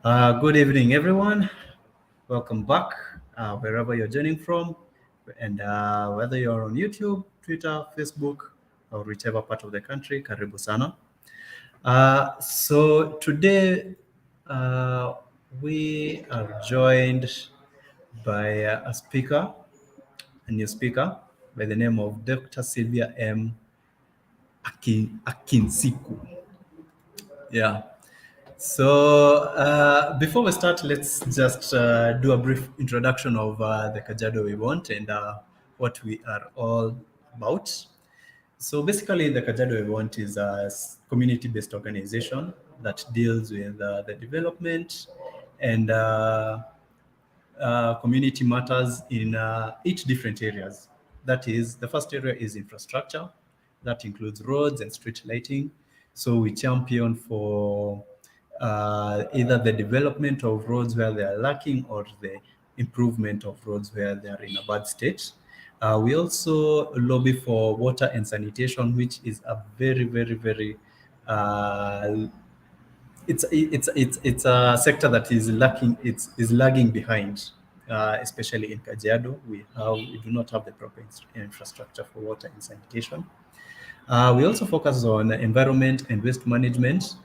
Good evening, everyone. Welcome back, wherever you're joining from, and whether you're on YouTube, Twitter, Facebook, or whichever part of the country, karibu sana. So today uh, we are joined by a new speaker by the name of Dr. Sylvia Akinsiku. Yeah. So before we start, let's just do a brief introduction of the Kajiado we want and what we are all about. So basically, the Kajiado we want is a community-based organization that deals with the development and community matters in 8 different areas. That is, the first area is infrastructure. That includes roads and street lighting. So we champion for either the development of roads where they are lacking or the improvement of roads where they are in a bad state. We also lobby for water and sanitation, which is a very, very, very uh, it's a sector that is lacking. Is lagging behind, especially in Kajiado. We do not have the proper infrastructure for water and sanitation. We also focus on environment and waste management,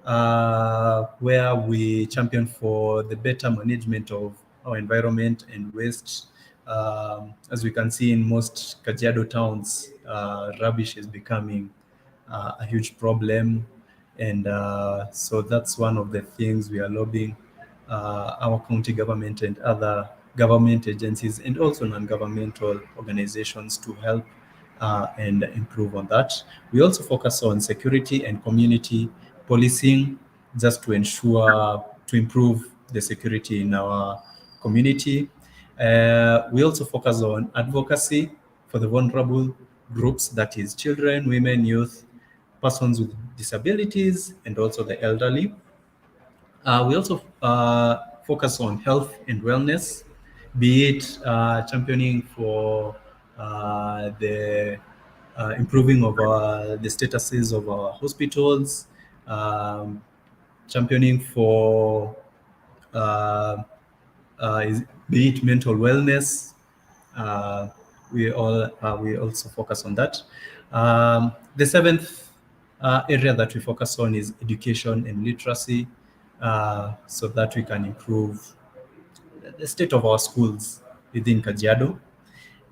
where we champion for the better management of our environment and waste. As we can see in most Kajiado towns, rubbish is becoming a huge problem. And so that's one of the things we are lobbying our county government and other government agencies and also non-governmental organizations to help and improve on that. We also focus on security and community policing just to ensure, to improve the security in our community. We also focus on advocacy for the vulnerable groups, that is children, women, youth, persons with disabilities, and also the elderly. We also focus on health and wellness, be it championing for the improving of the statuses of our hospitals, um, championing for uh, be it mental wellness. Uh, we also focus on that. The seventh area that we focus on is education and literacy, so that we can improve the state of our schools within Kajiado.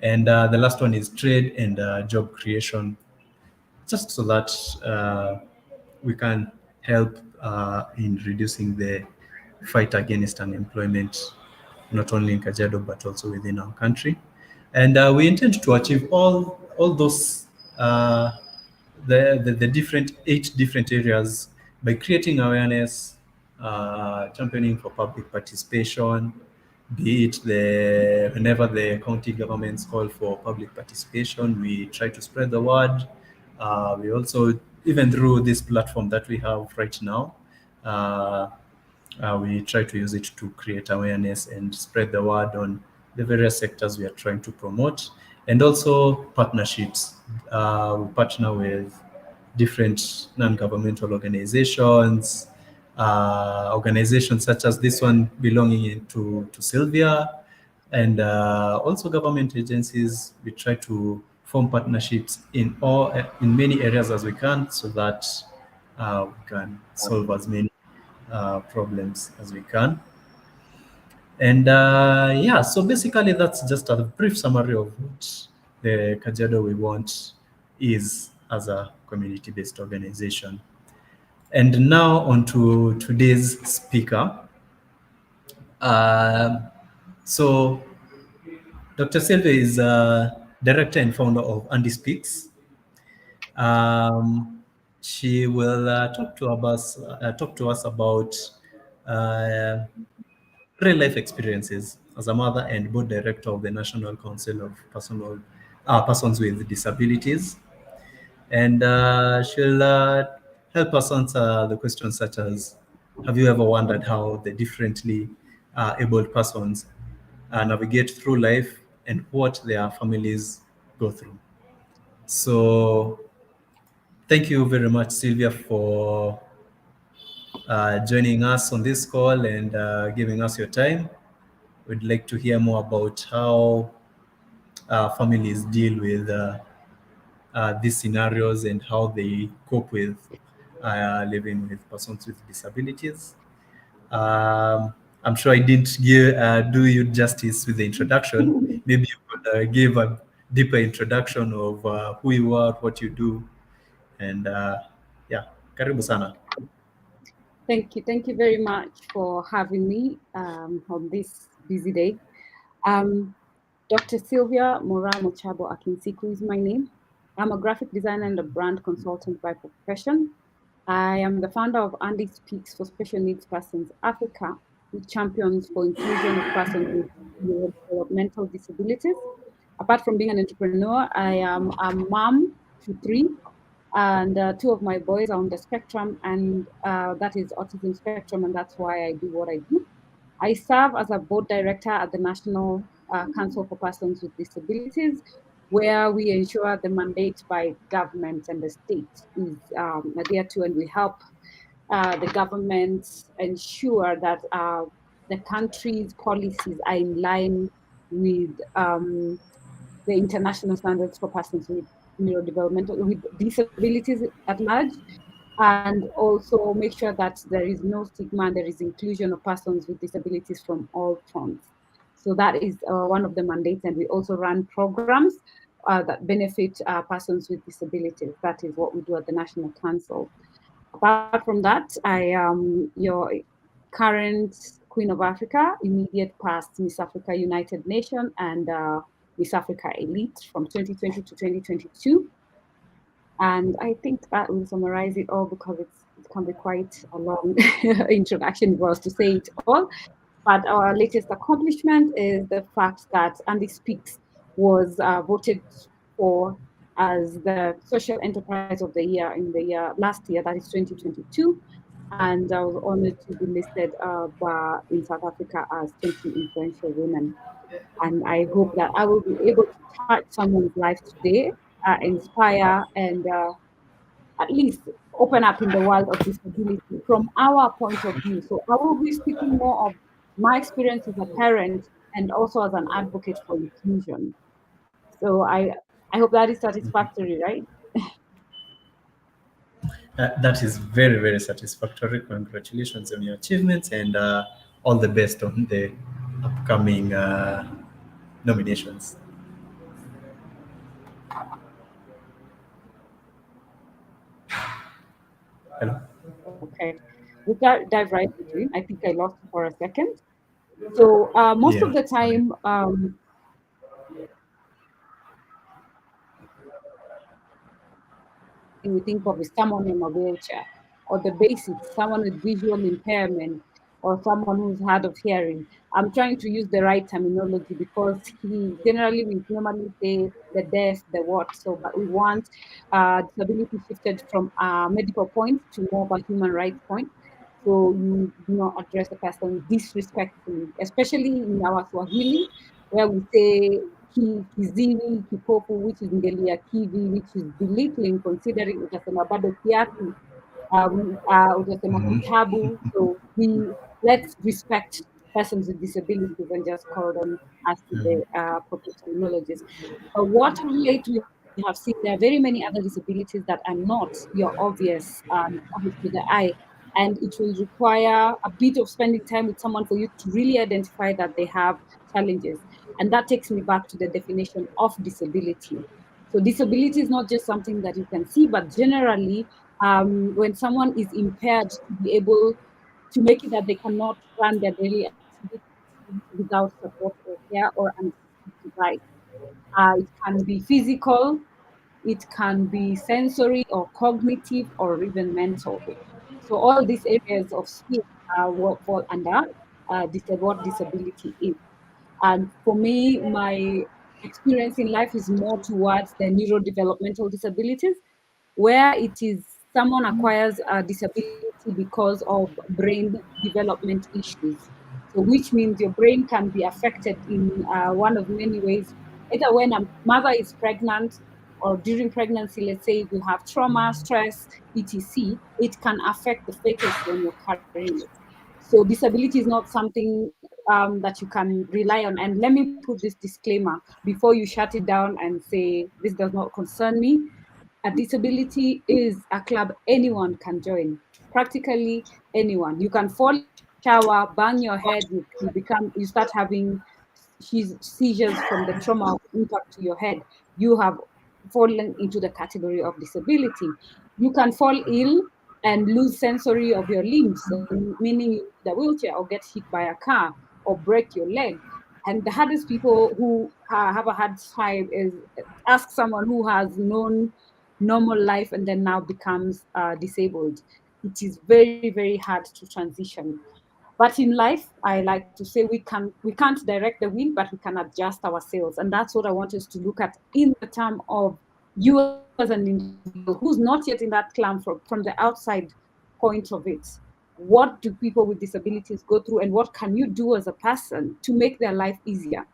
And the last one is trade and job creation, just so that we can help in reducing the fight against unemployment, not only in Kajiado but also within our country. And we intend to achieve all those the different 8 different areas by creating awareness, championing for public participation, be it whenever the county governments call for public participation, we try to spread the word. We also, even through this platform that we have right now, uh, we try to use it to create awareness and spread the word on the various sectors we are trying to promote, and also partnerships. We partner with different non-governmental organizations, organizations such as this one belonging to Sylvia, and also government agencies. We try to form partnerships in many areas as we can, so that we can solve as many problems as we can. And yeah, so basically that's just a brief summary of what the Kajiado we want is as a community-based organization. And now on to today's speaker. Um, so Dr. Sylvia is director and founder of Andy Speaks. She will talk to us about uh, real life experiences as a mother and board director of the National Council of Persons with Disabilities. And she'll help us answer the questions such as, have you ever wondered how the differently abled persons navigate through life and what their families go through? So thank you very much, Sylvia, for joining us on this call and giving us your time. We'd like to hear more about how families deal with these scenarios and how they cope with living with persons with disabilities. I'm sure I didn't do you justice with the introduction. Maybe you could give a deeper introduction of who you are, what you do, and yeah, karibu sana. Thank you. Thank you very much for having me on this busy day. Um, Dr. Sylvia Mochabo Akinsiku is my name. I'm a graphic designer and a brand consultant by profession. I am the founder of Andy Speaks for Special Needs Persons Africa, which champions for inclusion of persons with developmental disabilities. Apart from being an entrepreneur, I am a mom to three, and two of my boys are on the spectrum, and that is autism spectrum, and that's why I do what I do. I serve as a board director at the National Council for Persons with Disabilities, where we ensure the mandate by government and the state is adhered to, and we help the government ensure that the country's policies are in line with the international standards for persons with neurodevelopmental, with disabilities at large, and also make sure that there is no stigma and there is inclusion of persons with disabilities from all fronts. So that is one of the mandates, and we also run programs that benefit persons with disabilities. That is what we do at the National Council. Apart from that, I am your current Queen of Africa, immediate past Miss Africa United Nation, and Miss Africa Elite from 2020 to 2022. And I think that will summarize it all because it can be quite a long introduction for us to say it all. But our latest accomplishment is the fact that Andy Speaks was voted for as the social enterprise of the year in the year last year, that is 2022. And I was honored to be listed in South Africa as 20 influential women. And I hope that I will be able to touch someone's life today, inspire, and at least open up in the world of disability from our point of view. So I will be speaking more of my experience as a parent and also as an advocate for inclusion. So I hope that is satisfactory, right? That is very, very satisfactory. Congratulations on your achievements and all the best on the upcoming nominations. Hello? Okay. We dive right into it. I think I lost you for a second. So most Yeah. of the time, we think of is someone in a wheelchair, or the basics, someone with visual impairment, or someone who's hard of hearing. I'm trying to use the right terminology because we normally say the deaf, the what. So, but we want disability shifted from a medical point to more of a human rights point. So you do not address the person disrespectfully, especially in our Swahili, where we say kiziwi, kipofu, which is ngelia kivi, which is belittling, considering utasema bado kiatu, utasema kitabu. So let's respect persons with disabilities and just call them as the proper terminologies. But what lately we have seen, there are very many other disabilities that are not your obvious to the eye, and it will require a bit of spending time with someone for you to really identify that they have challenges. And that takes me back to the definition of disability. So disability is not just something that you can see, but generally, when someone is impaired to be able to make it that they cannot run their daily activities without support or care or an assistive device. It can be physical, it can be sensory or cognitive or even mental. So all these areas of skill what fall under what disability is. And for me, my experience in life is more towards the neurodevelopmental disabilities, where it is someone acquires a disability because of brain development issues. So, which means your brain can be affected in one of many ways, either when a mother is pregnant or during pregnancy, let's say if you have trauma, stress, etc., it can affect the fetus when you're carrying it. So disability is not something that you can rely on. And let me put this disclaimer before you shut it down and say, this does not concern me. A disability is a club anyone can join, practically anyone. You can fall in the shower, bang your head, you start having seizures from the trauma of impact to your head. You have fallen into the category of disability. You can fall ill and lose sensory of your limbs, meaning you need a wheelchair or get hit by a car or break your leg. And the hardest people who have a hard time is ask someone who has known normal life and then now becomes disabled. It is very, very hard to transition. But in life, I like to say we can't direct the wheel, but we can adjust ourselves. And that's what I want us to look at in the term of you as an individual who's not yet in that clan from the outside point of it. What do people with disabilities go through, and what can you do as a person to make their life easier?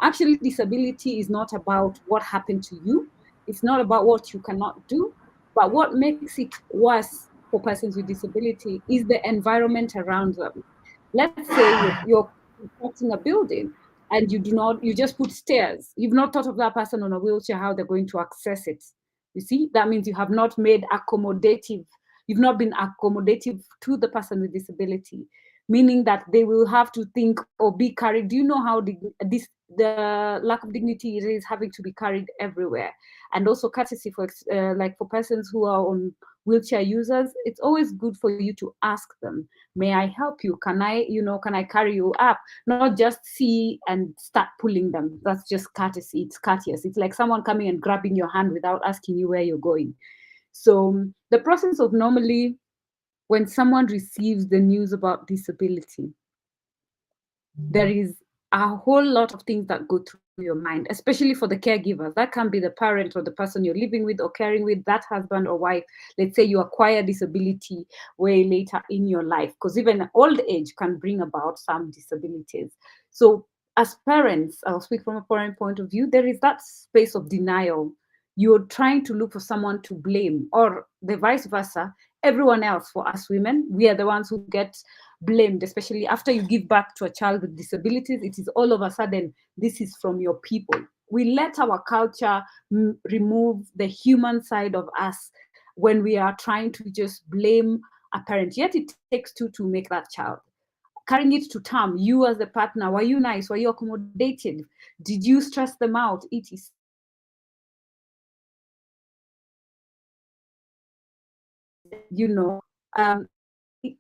Actually, disability is not about what happened to you. It's not about what you cannot do, but what makes it worse for persons with disability is the environment around them. Let's say you're constructing a building and you just put stairs. You've not thought of that person on a wheelchair, how they're going to access it. You see, that means you have not made accommodative, you've not been accommodative to the person with disability, meaning that they will have to think or be carried. Do you know how the lack of dignity it is having to be carried everywhere? And also courtesy for like for persons who are on wheelchair users, it's always good for you to ask them, may I help you? Can I carry you up? Not just see and start pulling them. That's just courtesy. It's courteous. It's like someone coming and grabbing your hand without asking you where you're going. So the process of normally when someone receives the news about disability, there is a whole lot of things that go through your mind, especially for the caregivers. That can be the parent or the person you're living with or caring with, that husband or wife. Let's say you acquire disability way later in your life, because even old age can bring about some disabilities. So as parents, I'll speak from a parent point of view, there is that space of denial. You're trying to look for someone to blame, or the vice versa, everyone else. For us women, we are the ones who get blamed, especially after you give birth to a child with disabilities. It is all of a sudden, this is from your people. We let our culture remove the human side of us when we are trying to just blame a parent. Yet it takes two to make that child. Carrying it to term, you as the partner, were you nice? Were you accommodative? Did you stress them out?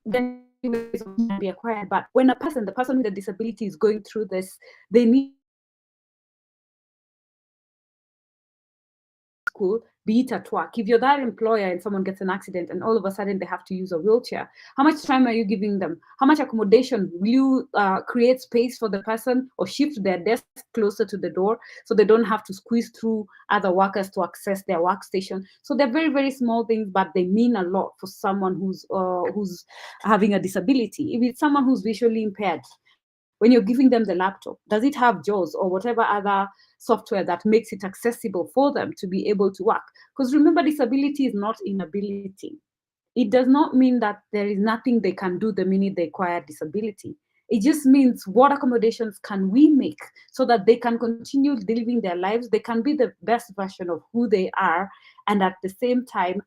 Then be acquired. But when the person with a disability is going through this, they need school, be it at work. If you're that employer and someone gets an accident and all of a sudden they have to use a wheelchair, how much time are you giving them? How much accommodation? Will you create space for the person or shift their desk closer to the door so they don't have to squeeze through other workers to access their workstation? So they're very, very small things, but they mean a lot for someone who's having a disability. If it's someone who's visually impaired, when you're giving them the laptop, does it have JAWS or whatever other software that makes it accessible for them to be able to work? Because remember, disability is not inability. It does not mean that there is nothing they can do the minute they acquire disability. It just means what accommodations can we make so that they can continue living their lives, they can be the best version of who they are, and at the same time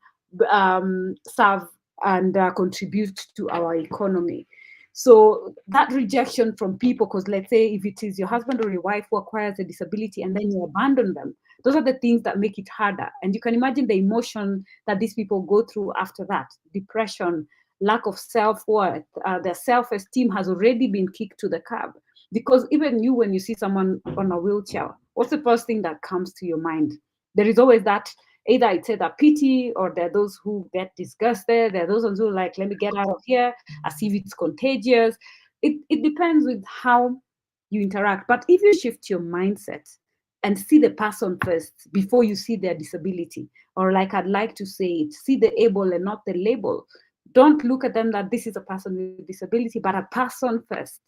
serve and contribute to our economy. So that rejection from people, because let's say if it is your husband or your wife who acquires a disability and then you abandon them, those are the things that make it harder. And you can imagine the emotion that these people go through after that: depression, lack of self-worth, their self-esteem has already been kicked to the curb. Because even you, when you see someone on a wheelchair, what's the first thing that comes to your mind? There is always that, either it's either pity, or there are those who get disgusted. There are those ones who are like, let me get out of here, as if it's contagious. It depends with how you interact. But if you shift your mindset and see the person first before you see their disability, or like I'd like to say it, see the able and not the label. Don't look at them that this is a person with disability, but a person first.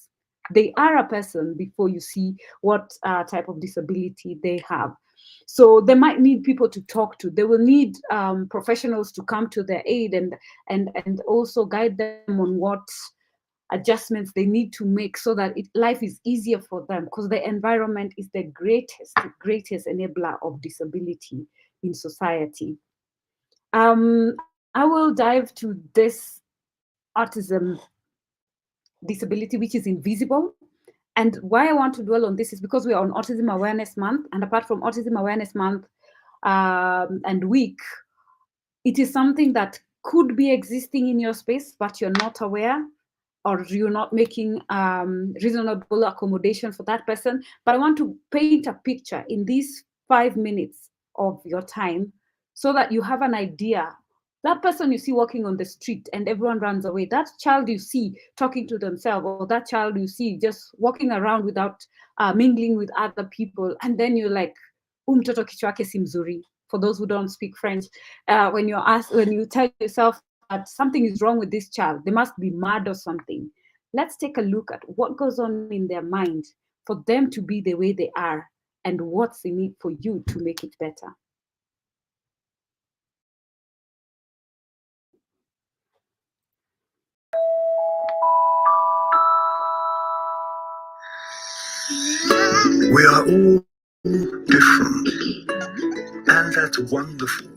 They are a person before you see what type of disability they have. So they might need people to talk to. They will need professionals to come to their aid and also guide them on what adjustments they need to make so that life is easier for them, because the environment is the greatest enabler of disability in society. I will dive to this autism disability, which is invisible. And why I want to dwell on this is because we are on Autism Awareness Month. And apart from Autism Awareness Month and week, it is something that could be existing in your space, but you're not aware, or you're not making reasonable accommodation for that person. But I want to paint a picture in these 5 minutes of your time so that you have an idea. That person you see walking on the street and everyone runs away, that child you see talking to themselves, or that child you see just walking around without mingling with other people, and then you're like, mtoto kichwa yake si mzuri. For those who don't speak French, when you tell yourself that something is wrong with this child, they must be mad or something. Let's take a look at what goes on in their mind for them to be the way they are, and what's in it for you to make it better. We are all different, and that's wonderful.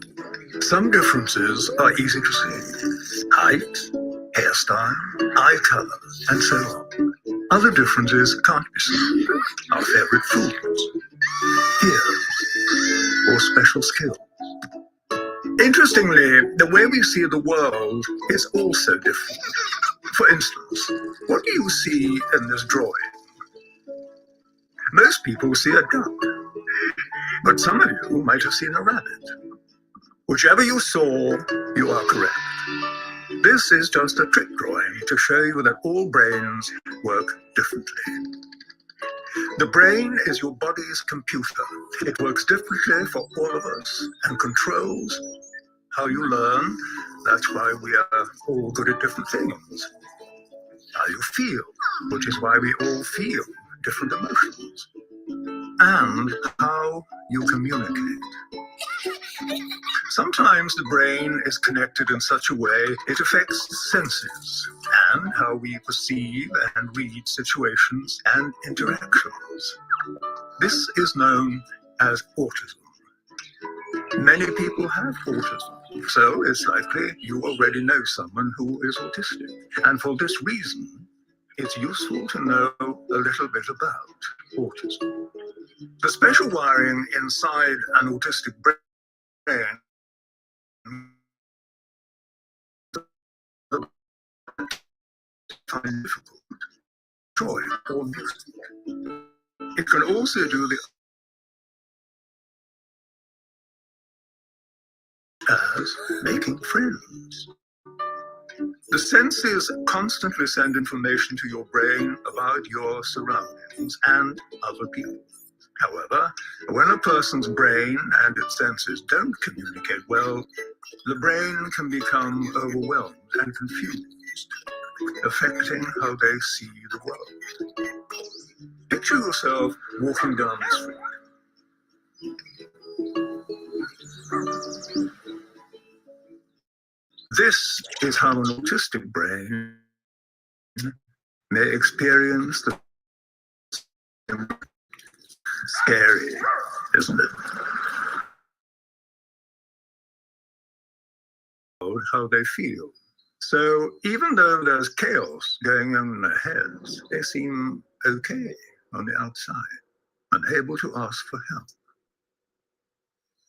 Some differences are easy to see: height, hairstyle, eye color, and so on. Other differences can't be seen: our favorite foods, ears, or special skills. Interestingly, the way we see the world is also different. For instance, what do you see in this drawing? Most people see a duck, but some of you might have seen a rabbit. Whichever you saw, you are correct. This is just a trick drawing to show you that all brains work differently. The brain is your body's computer. It works differently for all of us and controls how you learn. That's why we are all good at different things. How you feel, which is why we all feel different emotions. And how you communicate. Sometimes the brain is connected in such a way it affects senses and how we perceive and read situations and interactions. This is known as autism. Many people have autism, so it's likely you already know someone who is autistic. And for this reason, it's useful to know a little bit about autism. The special wiring inside an autistic brain find difficult, joy, or music. It can also do the as making friends. The senses constantly send information to your brain about your surroundings and other people. However, when a person's brain and its senses don't communicate well, the brain can become overwhelmed and confused, affecting how they see the world. Picture yourself walking down the street. This is how an autistic brain may experience the scary, isn't it? How they feel. So even though there's chaos going on in their heads, they seem okay on the outside, unable to ask for help.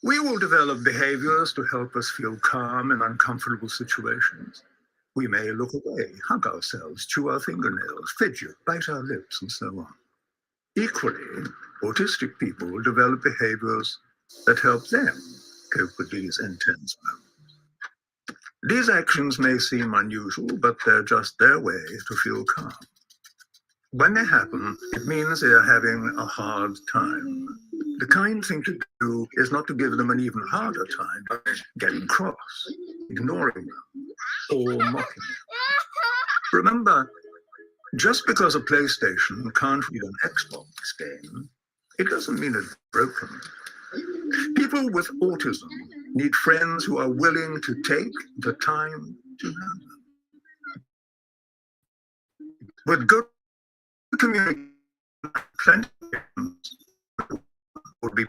We will develop behaviors to help us feel calm in uncomfortable situations. We may look away, hug ourselves, chew our fingernails, fidget, bite our lips, and so on. Equally, autistic people develop behaviors that help them cope with these intense moments. These actions may seem unusual, but they're just their way to feel calm. When they happen, it means they are having a hard time. The kind thing to do is not to give them an even harder time by getting cross, ignoring them, or mocking them. Remember, just because a PlayStation can't read an Xbox game, it doesn't mean it's broken. People with autism need friends who are willing to take the time to know them. With good communication, plenty of friends would be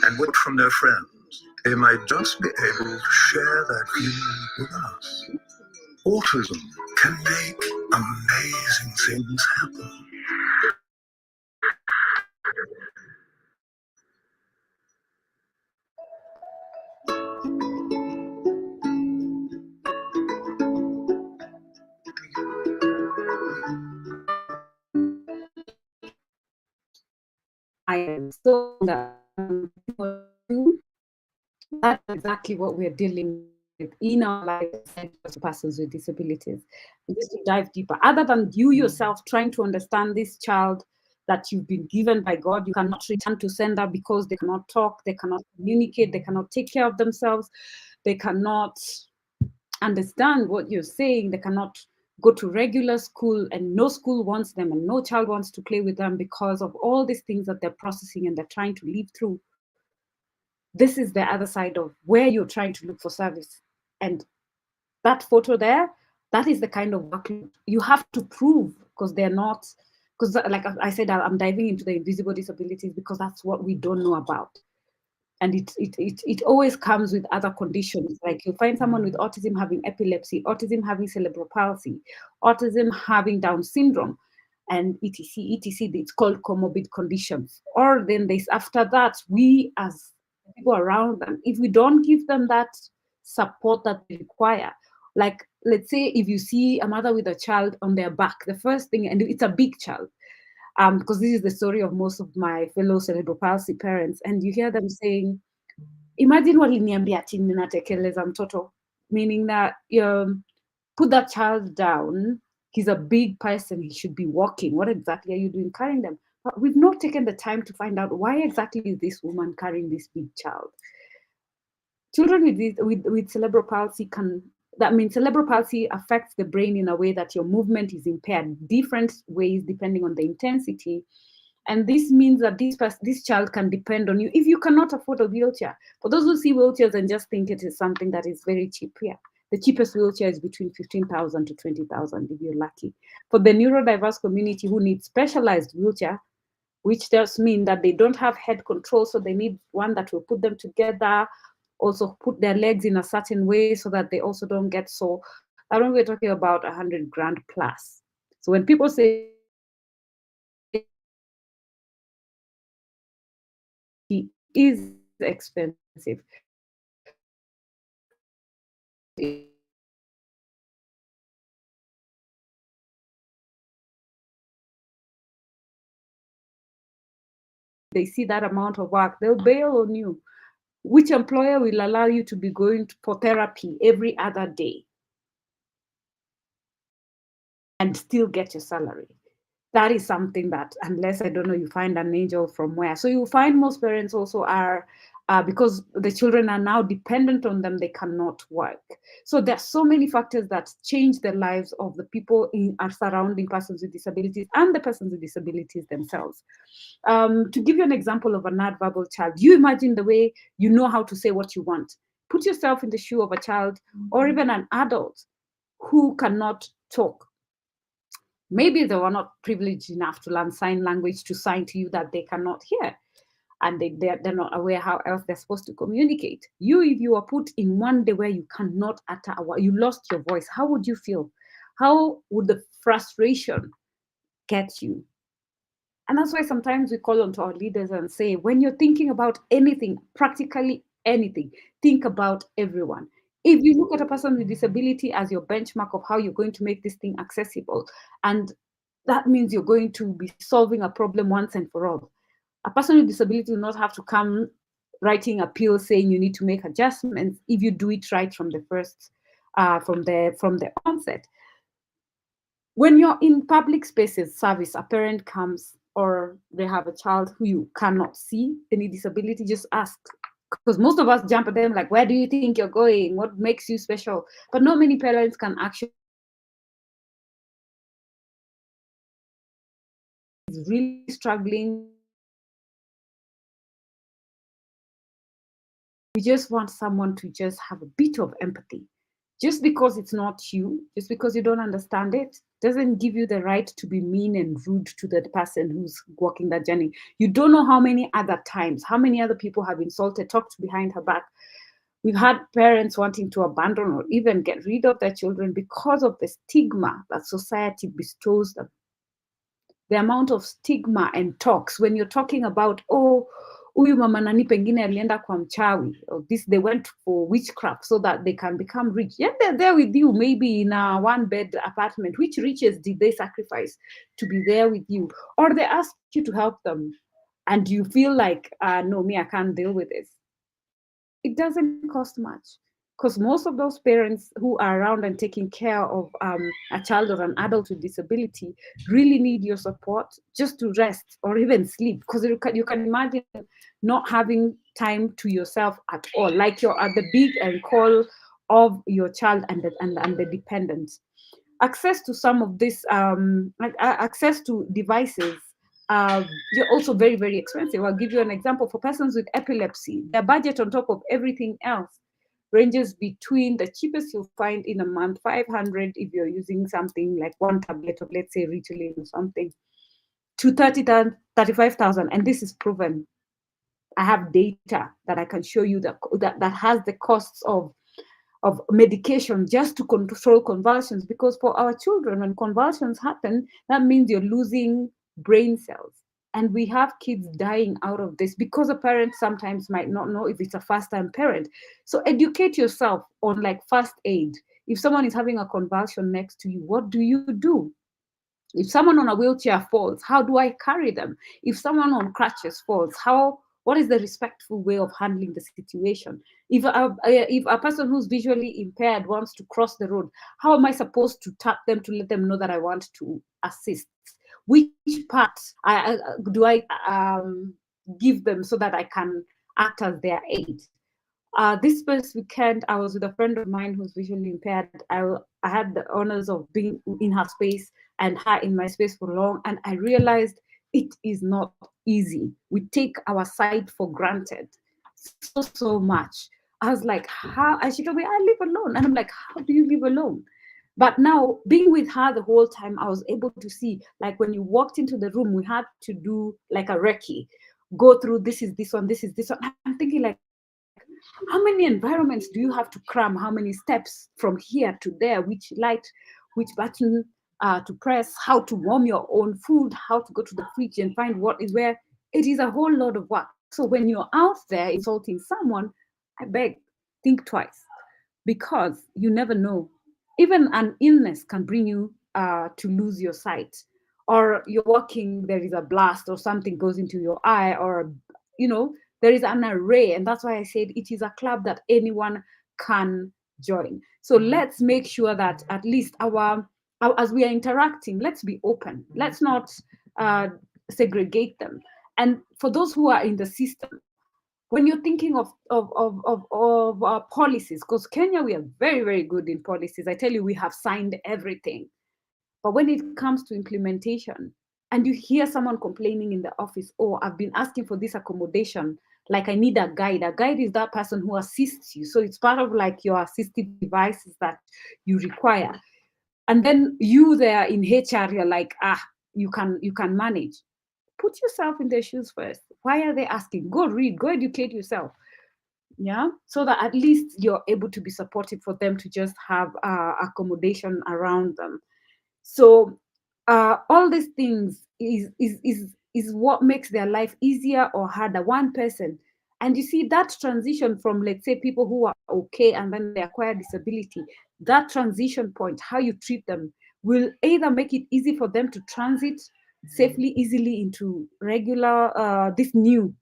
and would from their friends. They might just be able to share that feeling with us. Autism can make amazing things happen. I am so that's exactly what we're dealing with in our lives as persons with disabilities. Just to dive deeper, other than you yourself trying to understand this child that you've been given by God, you cannot return to sender because they cannot talk, they cannot communicate, they cannot take care of themselves, they cannot understand what you're saying, they cannot go to regular school, and no school wants them and no child wants to play with them because of all these things that they're processing and they're trying to live through. This is the other side of where you're trying to look for service. And that photo there, that is the kind of workload you have to prove, because they're not, because like I said, I'm diving into the invisible disabilities because that's what we don't know about. And it always comes with other conditions. Like you find someone with autism having epilepsy, autism having cerebral palsy, autism having Down syndrome, and etc. etc. It's called comorbid conditions. Or then there's after that, we as people around them, if we don't give them that support that they require, like let's say if you see a mother with a child on their back, the first thing, and it's a big child, because this is the story of most of my fellow cerebral palsy parents, and you hear them saying, imagine waliniambia ati ninatekeleza mtoto, meaning that put that child down, he's a big person, he should be walking. What exactly are you doing carrying them? But we've not taken the time to find out why exactly is this woman carrying this big child. Children with cerebral palsy cerebral palsy affects the brain in a way that your movement is impaired, different ways depending on the intensity. And this means that this child can depend on you if you cannot afford a wheelchair. For those who see wheelchairs and just think it is something that is very cheap here, the cheapest wheelchair is between 15,000 to 20,000 if you're lucky. For the neurodiverse community who needs specialized wheelchair, which does mean that they don't have head control, so they need one that will put them together, also put their legs in a certain way so that they also don't get so. I don't know, we're talking about 100 grand plus. So when people say he is expensive, they see that amount of work, they'll bail on you. Which employer will allow you to be going for therapy every other day and still get your salary? That is something that, unless, I don't know, you find an angel from where. So you find most parents also are, because the children are now dependent on them, they cannot work. So there's so many factors that change the lives of the people surrounding persons with disabilities and the persons with disabilities themselves. To give you an example of a non-verbal child, you imagine the way you know how to say what you want. Put yourself in the shoe of a child or even an adult who cannot talk. Maybe they were not privileged enough to learn sign language to sign to you that they cannot hear, and they're not aware how else they're supposed to communicate. If you are put in one day where you cannot utter a word, you lost your voice, how would you feel? How would the frustration get you? And that's why sometimes we call on to our leaders and say, when you're thinking about anything, practically anything, think about everyone. If you look at a person with disability as your benchmark of how you're going to make this thing accessible, and that means you're going to be solving a problem once and for all. A person with disability will not have to come writing appeals saying you need to make adjustments if you do it right from the first, from the onset. When you're in public spaces, service, a parent comes or they have a child who you cannot see, any disability, just ask. Because most of us jump at them like, where do you think you're going? What makes you special? But not many parents can actually is really struggling, we just want someone to just have a bit of empathy. Just because it's not you, just because you don't understand it, doesn't give you the right to be mean and rude to the person who's walking that journey. You don't know how many other times, how many other people have insulted, talked behind her back. We've had parents wanting to abandon or even get rid of their children because of the stigma that society bestows them. The amount of stigma and talks when you're talking about, oh, huyu mama nani pengine alienda kwa mchawi, or this, they went for witchcraft so that they can become rich. Yet they're there with you, maybe in a one-bed apartment. Which riches did they sacrifice to be there with you? Or they ask you to help them, and you feel like, no, me, I can't deal with this. It doesn't cost much, because most of those parents who are around and taking care of a child or an adult with disability really need your support just to rest or even sleep, because you can imagine not having time to yourself at all, like you're at the beat and call of your child and the dependents. Access to some of this, access to devices, you're also very, very expensive. I'll give you an example. For persons with epilepsy, their budget on top of everything else ranges between, the cheapest you'll find in a month, 500 if you're using something like one tablet of, let's say, Ritalin or something, to 30,000, 35,000. And this is proven. I have data that I can show you that has the costs of medication just to control convulsions. Because for our children, when convulsions happen, that means you're losing brain cells. And we have kids dying out of this because a parent sometimes might not know if it's a first-time parent. So educate yourself on like first aid. If someone is having a convulsion next to you, what do you do? If someone on a wheelchair falls, how do I carry them? If someone on crutches falls, what is the respectful way of handling the situation? If a person who's visually impaired wants to cross the road, how am I supposed to tap them to let them know that I want to assist? Which part do I give them so that I can act as their aid? This past weekend, I was with a friend of mine who's visually impaired. I had the honors of being in her space and her in my space for long, and I realized it is not easy. We take our sight for granted so much. I was like, how? And she told me, I live alone. And I'm like, how do you live alone? But now, being with her the whole time, I was able to see, like when you walked into the room, we had to do like a recce, go through, this is this one, this is this one. I'm thinking like, how many environments do you have to cram? How many steps from here to there? Which light, which button to press, how to warm your own food, how to go to the fridge and find what is where. It is a whole lot of work. So when you're out there insulting someone, I beg, think twice, because you never know. Even an illness can bring you to lose your sight, or you're walking, there is a blast or something goes into your eye, or there is an array. And that's why I said it is a club that anyone can join. So let's make sure that at least as we are interacting, let's be open. Let's not segregate them. And for those who are in the system, when you're thinking of policies, because Kenya, we are very, very good in policies. I tell you, we have signed everything. But when it comes to implementation, and you hear someone complaining in the office, oh, I've been asking for this accommodation, like I need a guide. A guide is that person who assists you. So it's part of like your assistive devices that you require. And then you there in HR, you're like, you can manage. Put yourself in their shoes first. Why are they asking? Go read, go educate yourself. Yeah, so that at least you're able to be supportive for them to just have accommodation around them. So all these things is what makes their life easier or harder. One person, and you see that transition from, let's say, people who are okay and then they acquire disability, that transition point, how you treat them, will either make it easy for them to transit safely, easily into regular, this new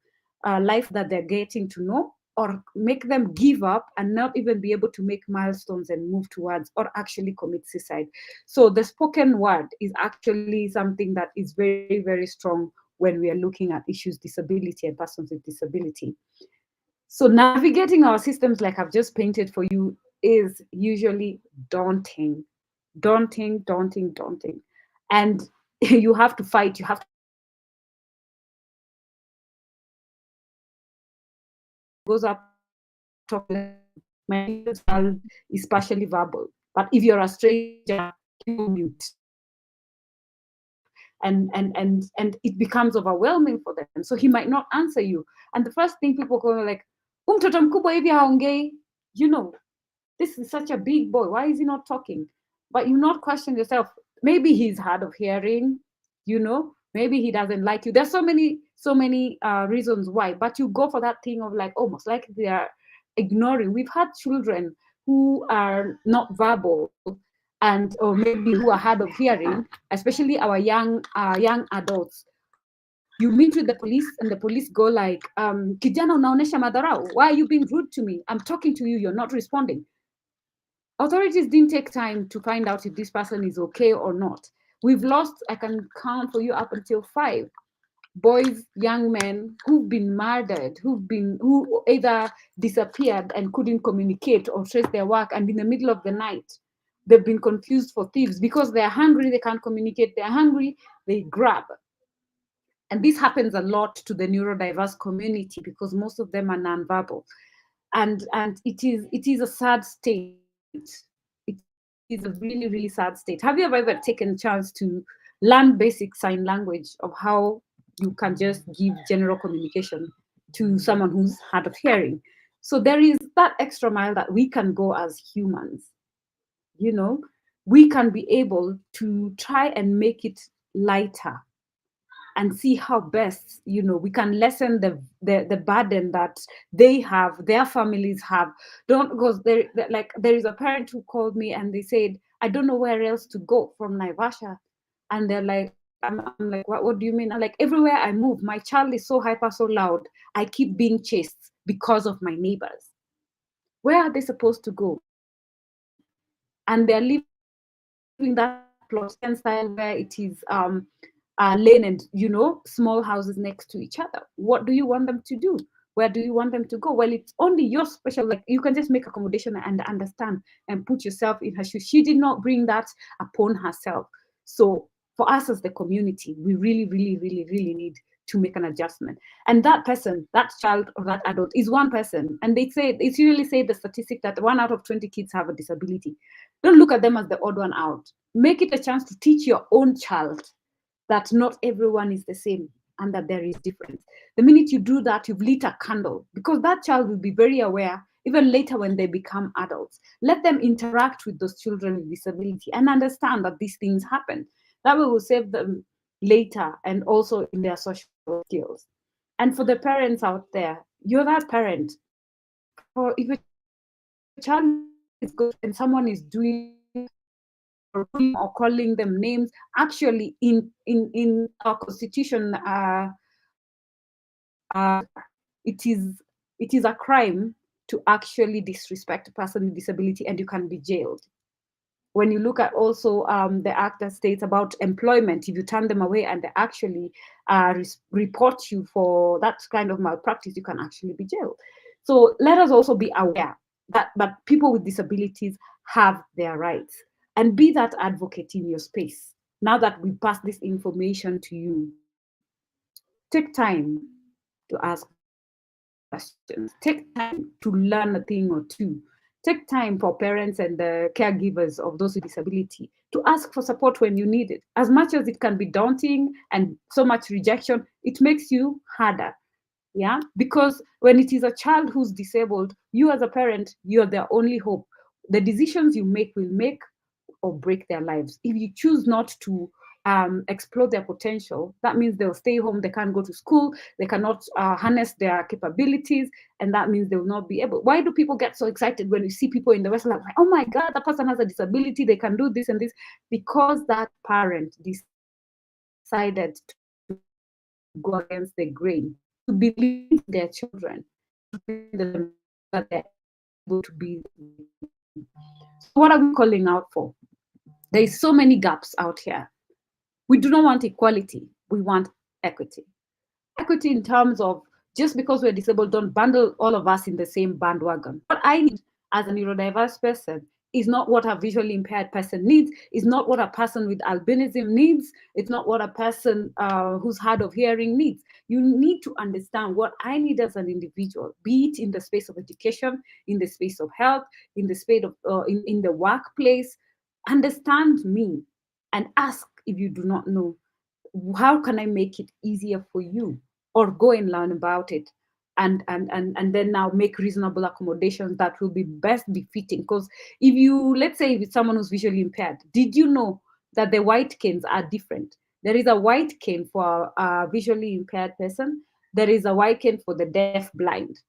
life that they're getting to know, or make them give up and not even be able to make milestones and move towards, or actually commit suicide. So the spoken word is actually something that is very, very strong when we are looking at issues, disability and persons with disability. So navigating our systems, like I've just painted for you, is usually daunting. And you have to fight, you have to goes up, talking, my child is partially verbal. But if you're a stranger, you mute. And it becomes overwhelming for them. So he might not answer you. And the first thing people go like, mtoto mkubwa hivi haongei, you know, this is such a big boy. Why is he not talking? But you not question yourself. Maybe he's hard of hearing, you know, maybe he doesn't like you. There's so many reasons why, but you go for that thing of like, almost like they are ignoring. We've had children who are not verbal and or maybe who are hard of hearing, especially our young adults. You meet with the police and the police go like, kijana unaonesha madharau. Why are you being rude to me? I'm talking to you, you're not responding. Authorities didn't take time to find out if this person is okay or not. We've lost, I can count for you up until 5 boys, young men who've been murdered, who either disappeared and couldn't communicate or trace their work, and in the middle of the night, they've been confused for thieves because they're hungry, they can't communicate, they're hungry, they grab. And this happens a lot to the neurodiverse community because most of them are nonverbal. And it is a sad state. It is a really, really sad state. Have you ever taken a chance to learn basic sign language of how you can just give general communication to someone who's hard of hearing? So there is that extra mile that we can go as humans. You know, we can be able to try and make it lighter and see how best, you know, we can lessen the burden that they have, their families have. Don't, because there is a parent who called me and they said, I don't know where else to go from Naivasha. And they're like, I'm like, what do you mean? I'm like, everywhere I move, my child is so hyper, so loud. I keep being chased because of my neighbors. Where are they supposed to go? And they're living that plot style where it is lane and, you know, small houses next to each other. What do you want them to do? Where do you want them to go? Well, it's only your special, like, you can just make accommodation and understand and put yourself in her shoes. She did not bring that upon herself. So for us as the community, we really, really, really, really need to make an adjustment. And that person, that child or that adult is one person. And they say, it's usually say the statistic that 1 out of 20 kids have a disability. Don't look at them as the odd one out. Make it a chance to teach your own child that not everyone is the same and that there is difference. The minute you do that, you've lit a candle, because that child will be very aware, even later when they become adults. Let them interact with those children with disability and understand that these things happen. That will save them later and also in their social skills. And for the parents out there, you're that parent. Or if a child is good and someone is doing or calling them names, actually in our constitution, it is a crime to actually disrespect a person with disability, and you can be jailed. When you look at also the act that states about employment, if you turn them away and they actually report you for that kind of malpractice, you can actually be jailed. So let us also be aware that people with disabilities have their rights, and be that advocate in your space. Now that we pass this information to you, take time to ask questions, take time to learn a thing or two. Take time for parents and the caregivers of those with disability to ask for support when you need it. As much as it can be daunting and so much rejection, it makes you harder. Yeah, because when it is a child who's disabled, you as a parent, you're their only hope. The decisions you make will make or break their lives. If you choose not to explore their potential, that means they'll stay home, they can't go to school, they cannot harness their capabilities, and that means they will not be able. Why do people get so excited when you see people in the West like, oh my God, that person has a disability, they can do this and this? Because that parent decided to go against the grain, to believe their children, that they're able to be. So what are we calling out for? There is so many gaps out here. We do not want equality, we want equity. Equity in terms of, just because we're disabled, don't bundle all of us in the same bandwagon. What I need as a neurodiverse person is not what a visually impaired person needs, is not what a person with albinism needs, it's not what a person who's hard of hearing needs. You need to understand what I need as an individual, be it in the space of education, in the space of health, in the space of in the workplace. Understand me and ask if you do not know. How can I make it easier for you? Or go and learn about it. And then now make reasonable accommodations that will be best befitting. Because if you, let's say if it's someone who's visually impaired, did you know that the white canes are different? There is a white cane for a visually impaired person. There is a white cane for the deaf blind.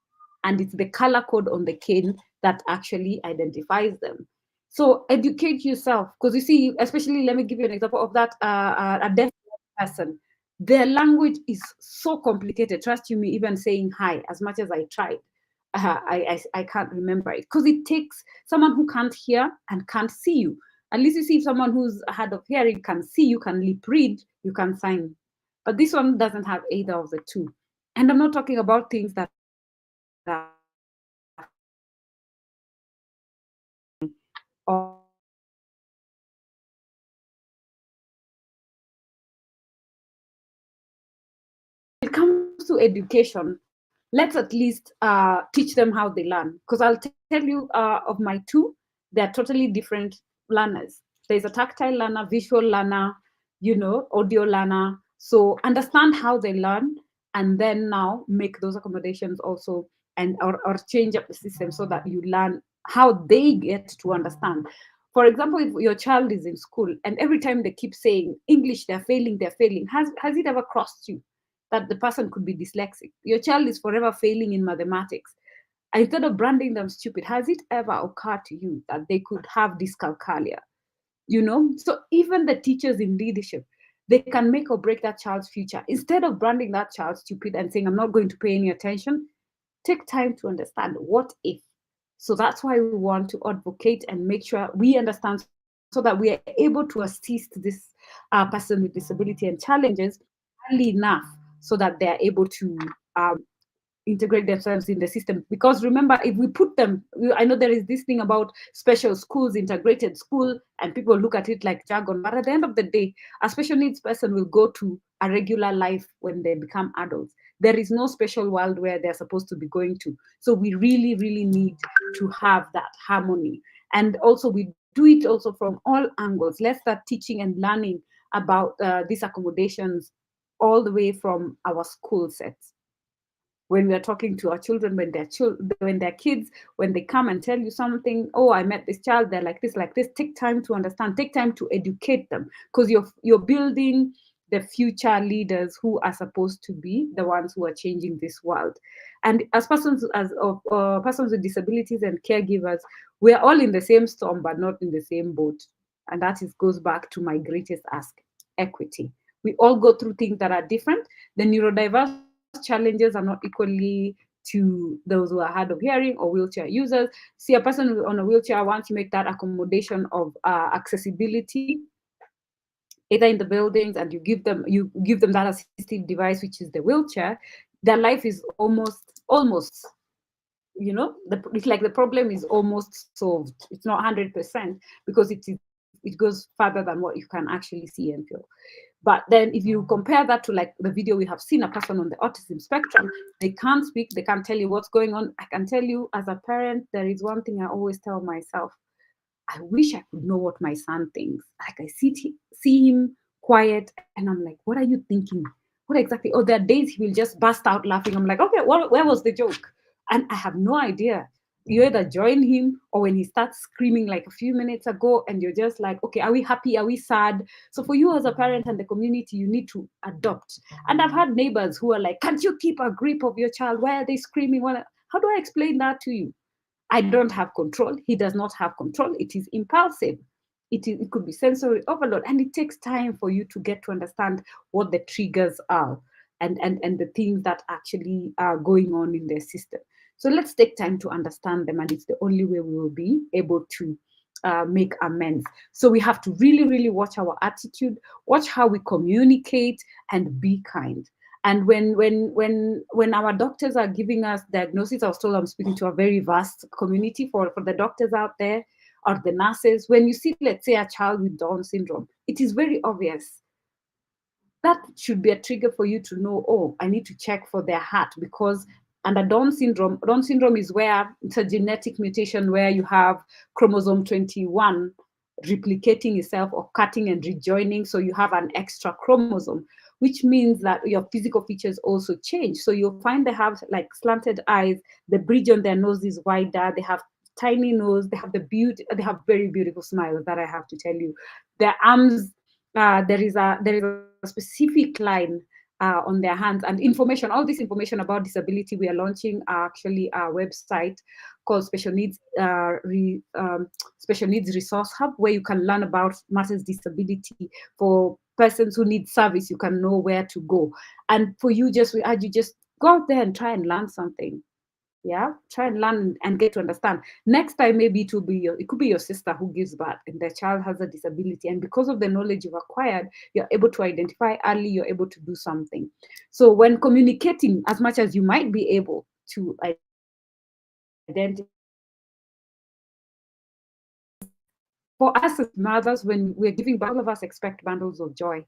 And it's the color code on the cane that actually identifies them. So educate yourself, because you see, especially, let me give you an example of that, a deaf person. Their language is so complicated. Trust you me, even saying hi, as much as I tried, I can't remember it, because it takes someone who can't hear and can't see you. At least you see someone who's hard of hearing can see you, can lip read, you can sign. But this one doesn't have either of the two. And I'm not talking about things that are when it comes to education, let's at least teach them how they learn. Because I'll tell you of my two, they're totally different learners. There's a tactile learner, visual learner, audio learner. So understand how they learn, and then now make those accommodations also, and or change up the system so that you learn how they get to understand. For example, if your child is in school and every time they keep saying English, they're failing, has it ever crossed you that the person could be dyslexic? Your child is forever failing in mathematics. Instead of branding them stupid, has it ever occurred to you that they could have dyscalculia? So even the teachers in leadership, they can make or break that child's future. Instead of branding that child stupid and saying, I'm not going to pay any attention, take time to understand what if. So that's why we want to advocate and make sure we understand, so that we are able to assist this person with disability and challenges early enough, so that they are able to integrate themselves in the system. Because remember, if we put them, I know there is this thing about special schools, integrated school, and people look at it like jargon, but at the end of the day, a special needs person will go to a regular life when they become adults. There is no special world where they're supposed to be going to. So we really, really need to have that harmony. And also we do it also from all angles. Let's start teaching and learning about these accommodations all the way from our school sets. When we're talking to our children, when they're kids, when they come and tell you something, oh, I met this child, they're like this, take time to understand, take time to educate them, because you're building the future leaders who are supposed to be the ones who are changing this world. And as persons with disabilities and caregivers, we're all in the same storm, but not in the same boat. And that goes back to my greatest ask, equity. We all go through things that are different. The neurodiverse challenges are not equally to those who are hard of hearing or wheelchair users. See, a person on a wheelchair, once you make that accommodation of accessibility, either in the buildings, and you give them that assistive device, which is the wheelchair, their life is almost it's like the problem is almost solved. It's not 100%, because it goes further than what you can actually see and feel. But then if you compare that to like the video we have seen, a person on the autism spectrum, they can't speak, they can't tell you what's going on. I can tell you as a parent, there is one thing I always tell myself: I wish I could know what my son thinks. Like I see him quiet and I'm like, what are you thinking? What exactly? Oh, there are days he will just burst out laughing. I'm like, okay, where was the joke? And I have no idea. You either join him, or when he starts screaming like a few minutes ago, and you're just like, okay, are we happy? Are we sad? So for you as a parent and the community, you need to adopt. And I've had neighbors who are like, can't you keep a grip of your child? Why are they screaming? How do I explain that to you? I don't have control. He does not have control. It is impulsive. It could be sensory overload, and it takes time for you to get to understand what the triggers are and the things that actually are going on in their system. So let's take time to understand them, and it's the only way we will be able to make amends. So we have to really, really watch our attitude, watch how we communicate, and be kind. And when our doctors are giving us diagnosis, I was told I'm speaking to a very vast community for the doctors out there. or the nurses. When you see, let's say, a child with Down syndrome, it is very obvious. That should be a trigger for you to know, oh, I need to check for their heart, because under Down syndrome is where it's a genetic mutation where you have chromosome 21 replicating itself or cutting and rejoining. So you have an extra chromosome, which means that your physical features also change. So you'll find they have like slanted eyes, the bridge on their nose is wider, they have tiny nose, they have very beautiful smiles, that I have to tell you. Their arms, there is a specific line on their hands, and information, all this information about disability we are launching actually our website called Special Needs Resource Hub, where you can learn about matters disability. For persons who need service, you can know where to go. And for you, we urge you, just go out there and try and learn something. Yeah, try and learn and get to understand. Next time, maybe it could be your sister who gives birth and their child has a disability, and because of the knowledge you've acquired, you're able to identify early, you're able to do something. So when communicating, as much as you might be able to identify, for us as mothers, when we're giving birth, all of us expect bundles of joy.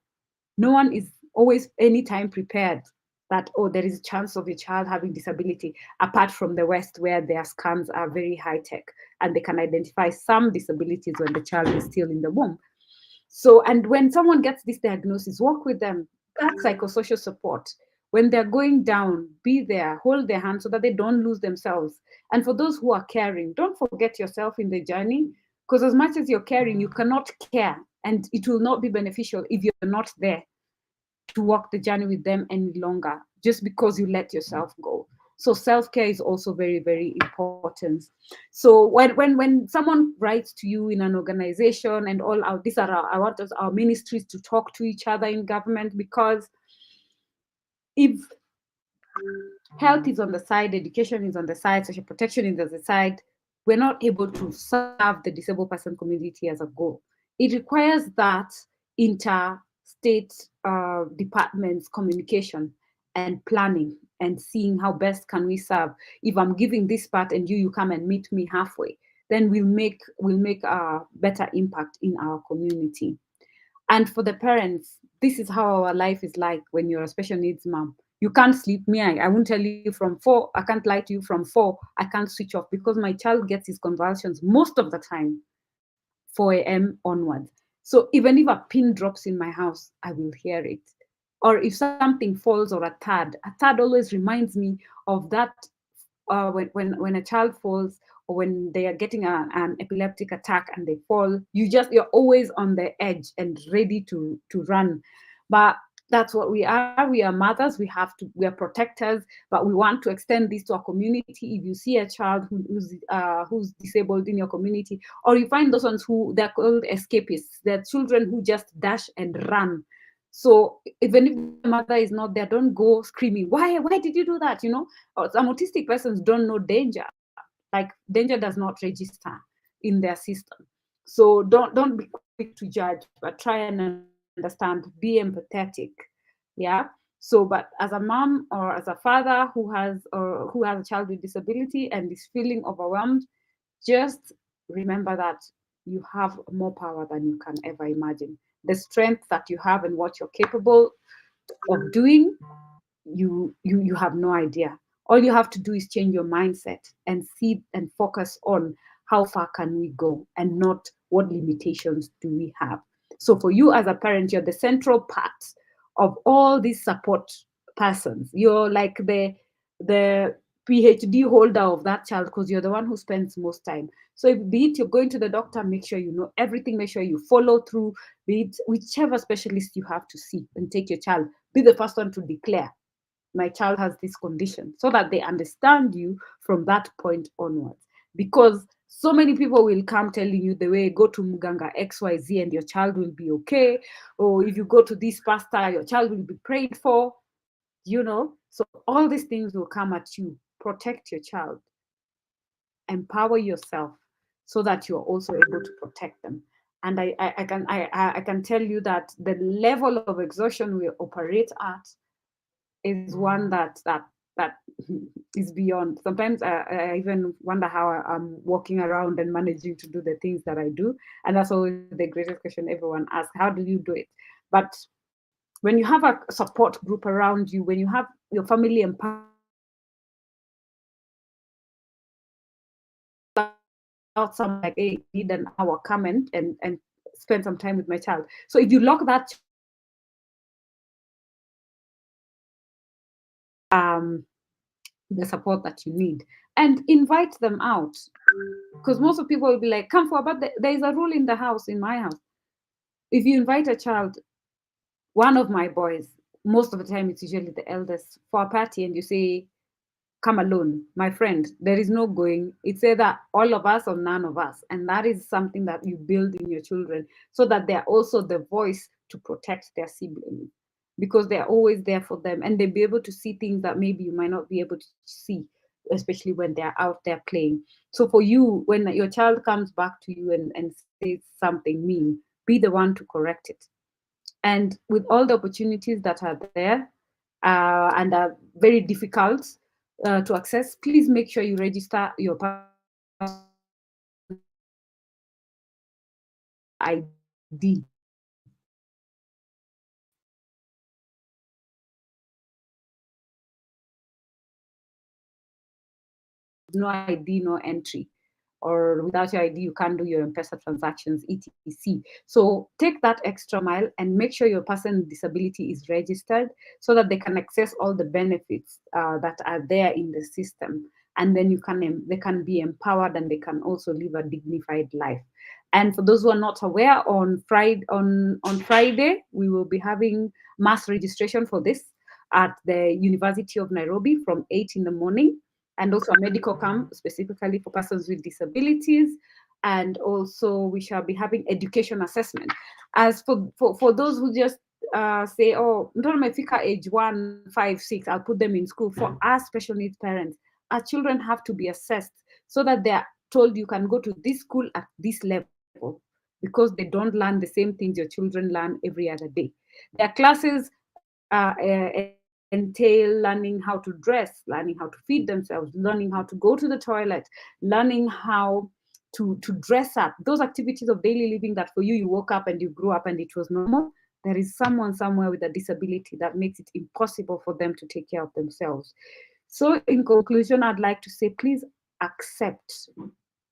No one is always anytime prepared that, oh, there is a chance of your child having disability, apart from the West, where their scans are very high tech and they can identify some disabilities when the child is still in the womb. So, and when someone gets this diagnosis, work with them, that psychosocial support. When they're going down, be there, hold their hand so that they don't lose themselves. And for those who are caring, don't forget yourself in the journey, because as much as you're caring, you cannot care, and it will not be beneficial if you're not there to walk the journey with them any longer, just because you let yourself go. So self-care is also very, very important. So when someone writes to you in an organization and all out, these are our ministries to talk to each other in government, because if health is on the side, education is on the side, social protection is on the side, we're not able to serve the disabled person community as a goal. It requires that inter-state departments communication and planning and seeing how best can we serve. If I'm giving this part and you come and meet me halfway, then we'll make a better impact in our community. And for the parents, this is how our life is like when you're a special needs mom. You can't sleep. I won't tell you from 4. I can't lie to you, from 4. I can't switch off, because my child gets his convulsions most of the time 4 a.m. onwards. So even if a pin drops in my house, I will hear it. Or if something falls, or a thud always reminds me of that. When a child falls, or when they are getting an epileptic attack and they fall, you're always on the edge and ready to run. But that's what we are. We are mothers. We are protectors, but we want to extend this to our community. If you see a child who's disabled in your community, or you find those ones who they're called escapists, they're children who just dash and run. So even if the mother is not there, don't go screaming, why did you do that? Some autistic persons don't know danger. Like, danger does not register in their system. So don't be quick to judge, but try and understand, be empathetic. Yeah. So, but as a mom or as a father who has a child with disability and is feeling overwhelmed, just remember that you have more power than you can ever imagine. The strength that you have and what you're capable of doing, you have no idea. All you have to do is change your mindset and see and focus on how far can we go, and not what limitations do we have. So for you as a parent, you're the central part of all these support persons. You're like the PhD holder of that child, because you're the one who spends most time. So if be it you're going to the doctor, make sure you know everything, make sure you follow through, be it whichever specialist you have to see and take your child. Be the first one to declare, my child has this condition, so that they understand you from that point onwards. Because so many people will come telling you the way, go to Muganga XYZ and your child will be okay. Or if you go to this pastor, your child will be prayed for. So all these things will come at you. Protect your child. Empower yourself so that you're also able to protect them. And I can tell you that the level of exhaustion we operate at is one that that is beyond. Sometimes I even wonder how I'm walking around and managing to do the things that I do. And that's always the greatest question everyone asks, how do you do it? But when you have a support group around you, when you have your family empowered, out some like, hey, need an hour, come and spend some time with my child. So if you lock that the support that you need and invite them out, because most of people will be like, come for, but there is a rule in the house, in my house. If you invite a child, one of my boys, most of the time it's usually the eldest, for a party, and you say, come alone, my friend, there is no going. It's either all of us or none of us. And that is something that you build in your children so that they're also the voice to protect their siblings, because they're always there for them and they'll be able to see things that maybe you might not be able to see, especially when they're out there playing. So for you, when your child comes back to you and says something mean, be the one to correct it. And with all the opportunities that are there and are very difficult to access, please make sure you register your ID. No ID, no entry. Or without your ID, you can't do your M-Pesa transactions, etc. So take that extra mile and make sure your person with disability is registered so that they can access all the benefits that are there in the system. And then they can be empowered and they can also live a dignified life. And for those who are not aware, on Friday, we will be having mass registration for this at the University of Nairobi from 8 in the morning, and also a medical camp specifically for persons with disabilities. And also we shall be having education assessment. As for those who just say, oh, my fika age 1, 5, 6, I'll put them in school. For us special needs parents, our children have to be assessed so that they're told you can go to this school at this level, because they don't learn the same things your children learn every other day. Their classes entail learning how to dress, learning how to feed themselves, learning how to go to the toilet, learning how to dress up. Those activities of daily living that for you, you woke up and you grew up and it was normal. There is someone somewhere with a disability that makes it impossible for them to take care of themselves. So in conclusion, I'd like to say, please accept,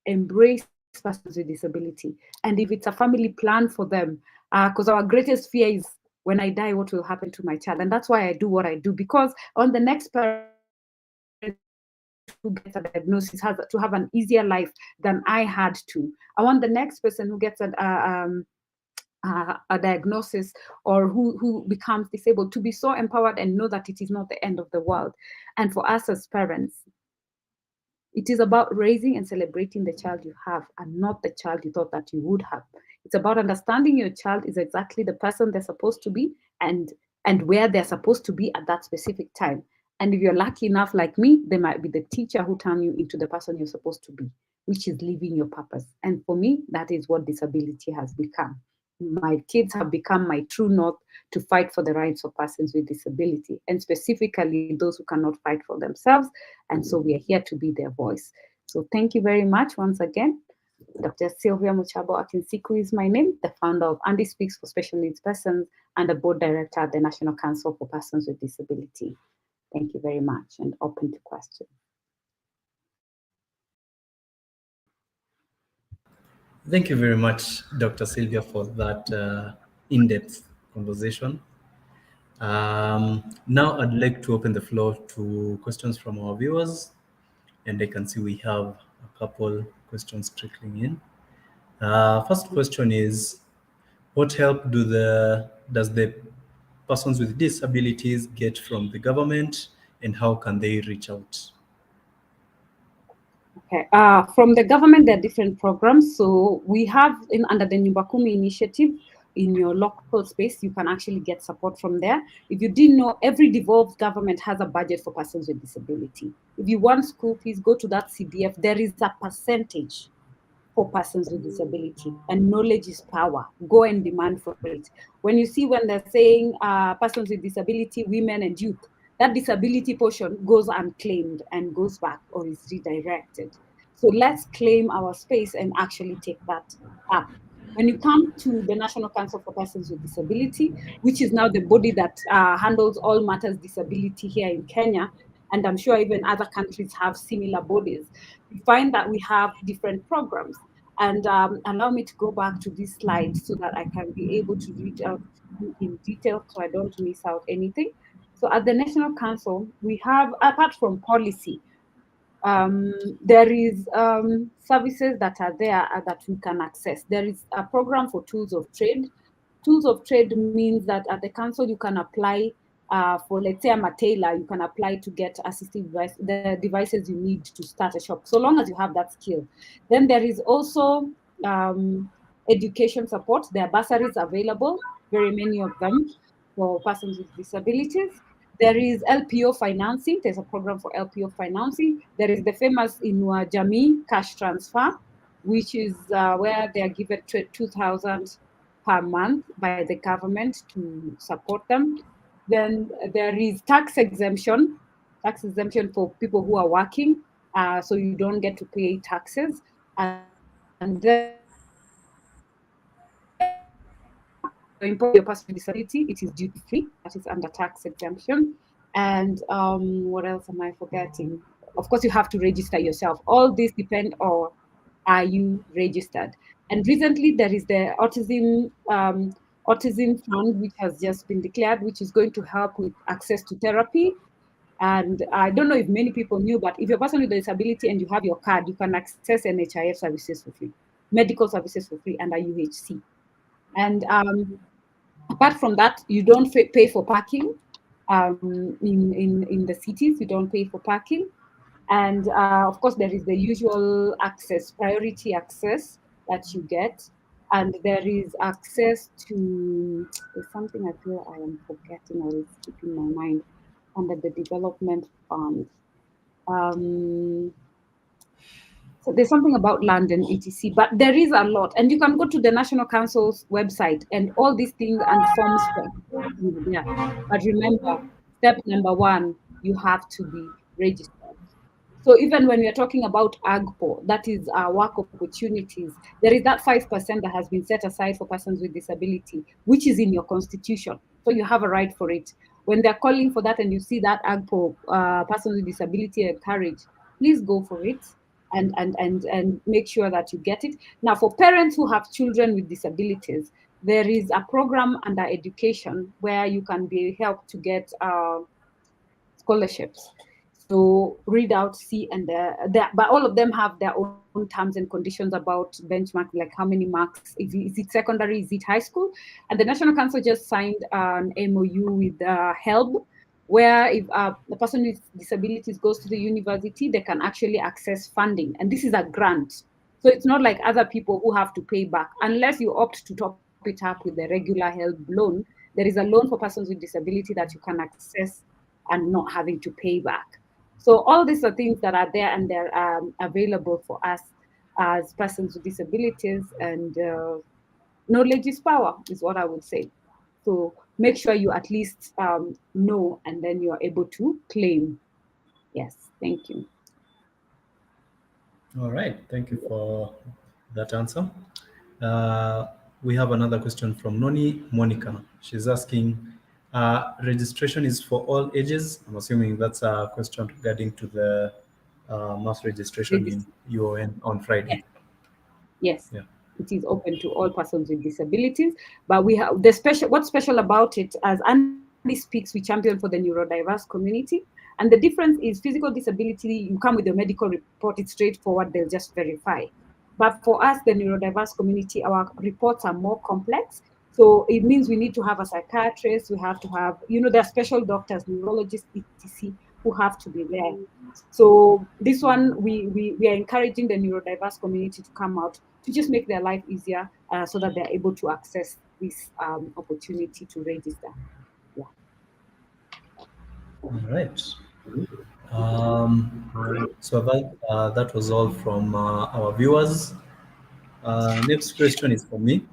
embrace persons with disability. And if it's a family, plan for them. Because our greatest fear is, when I die, what will happen to my child? And that's why I do what I do, because on the next parent who gets a diagnosis has to have an easier life than I had to. I want the next person who gets a diagnosis or who becomes disabled to be so empowered and know that it is not the end of the world. And for us as parents, it is about raising and celebrating the child you have and not the child you thought that you would have. It's about understanding your child is exactly the person they're supposed to be and where they're supposed to be at that specific time. And if you're lucky enough like me, they might be the teacher who turn you into the person you're supposed to be, which is living your purpose. And for me, that is what disability has become. My kids have become my true north to fight for the rights of persons with disability, and specifically those who cannot fight for themselves. And so we are here to be their voice. So thank you very much once again. Dr. Sylvia Akinsiku is my name, the founder of Andy Speaks for Special Needs Persons and the board director at the National Council for Persons with Disability. Thank you very much, and open to questions. Thank you very much, Dr. Sylvia, for that in-depth conversation. Now I'd like to open the floor to questions from our viewers, and I can see we have a couple questions trickling in. First question is, what help does the persons with disabilities get from the government, and how can they reach out? Okay. From the government, there are different programs. So we have under the Nyumba Kumi initiative, in your local space, you can actually get support from there. If you didn't know, every devolved government has a budget for persons with disability. If you want school fees, go to that CDF. There is a percentage for persons with disability, and knowledge is power. Go and demand for it. When you see when they're saying persons with disability, women and youth, that disability portion goes unclaimed and goes back or is redirected. So let's claim our space and actually take that up. When you come to the National Council for Persons with Disability, which is now the body that handles all matters disability here in Kenya, and I'm sure even other countries have similar bodies, we find that we have different programs. And allow me to go back to this slide so that I can be able to read out in detail so I don't miss out anything. So at the National Council, we have, apart from policy, there is services that are there that we can access. There is a program for tools of trade. Tools of trade means that at the council you can apply for, let's say I'm a tailor, you can apply to get assistive device, the devices you need to start a shop, so long as you have that skill. Then there is also education support. There are bursaries available, very many of them, for persons with disabilities. There is LPO financing. There's a program for LPO financing. There is the famous Inua Jamii cash transfer, which is where they are given 2,000 per month by the government to support them. Then there is tax exemption for people who are working, so you don't get to pay taxes. And then import your person with disability, it is duty free, that is under tax exemption. And what else am I forgetting? Of course, you have to register yourself. All this depend on, are you registered? And recently there is the autism fund, which has just been declared, which is going to help with access to therapy. And I don't know if many people knew, but if you're a person with a disability and you have your card, you can access NHIF services for free, medical services for free under UHC. And apart from that, you don't pay for parking in the cities. You don't pay for parking. And of course, there is the usual access, priority access that you get. And there is access to, there's something I feel I am forgetting or is keeping my mind, under the development fund. So there's something about land and etc. But there is a lot. And you can go to the National Council's website and all these things and forms. Yeah. But remember, step number one, you have to be registered. So even when we are talking about AGPO, that is work opportunities, there is that 5% that has been set aside for persons with disability, which is in your constitution. So you have a right for it. When they're calling for that and you see that AGPO, persons with disability encouraged, please go for it and make sure that you get it. Now, for parents who have children with disabilities, there is a program under education where you can be helped to get scholarships. So read out, see, and but all of them have their own terms and conditions about benchmark, like how many marks, is it secondary, is it high school? And the National Council just signed an MOU with HELB, where if the person with disabilities goes to the university, they can actually access funding. And this is a grant. So it's not like other people who have to pay back, unless you opt to top it up with the regular HELB loan. There is a loan for persons with disability that you can access and not having to pay back. So all these are things that are there and they're available for us as persons with disabilities, and knowledge is power is what I would say. So make sure you at least know, and then you're able to claim. Yes, thank you. All right, thank you for that answer. We have another question from Noni Monica. She's asking, registration is for all ages. I'm assuming that's a question regarding to the mass registration in UON on Friday. Yes. Yeah. It is open to all persons with disabilities, but we have the special. What's special about it, as Andy speaks, we champion for the neurodiverse community, and the difference is physical disability. You come with your medical report; it's straightforward. They'll just verify. But for us, the neurodiverse community, our reports are more complex. So it means we need to have a psychiatrist. We have to have, there are special doctors, neurologists, etc., who have to be there. So this one, we are encouraging the neurodiverse community to come out to just make their life easier, so that they're able to access this opportunity to register. Yeah. All right. So that was all from our viewers. Next question is for me.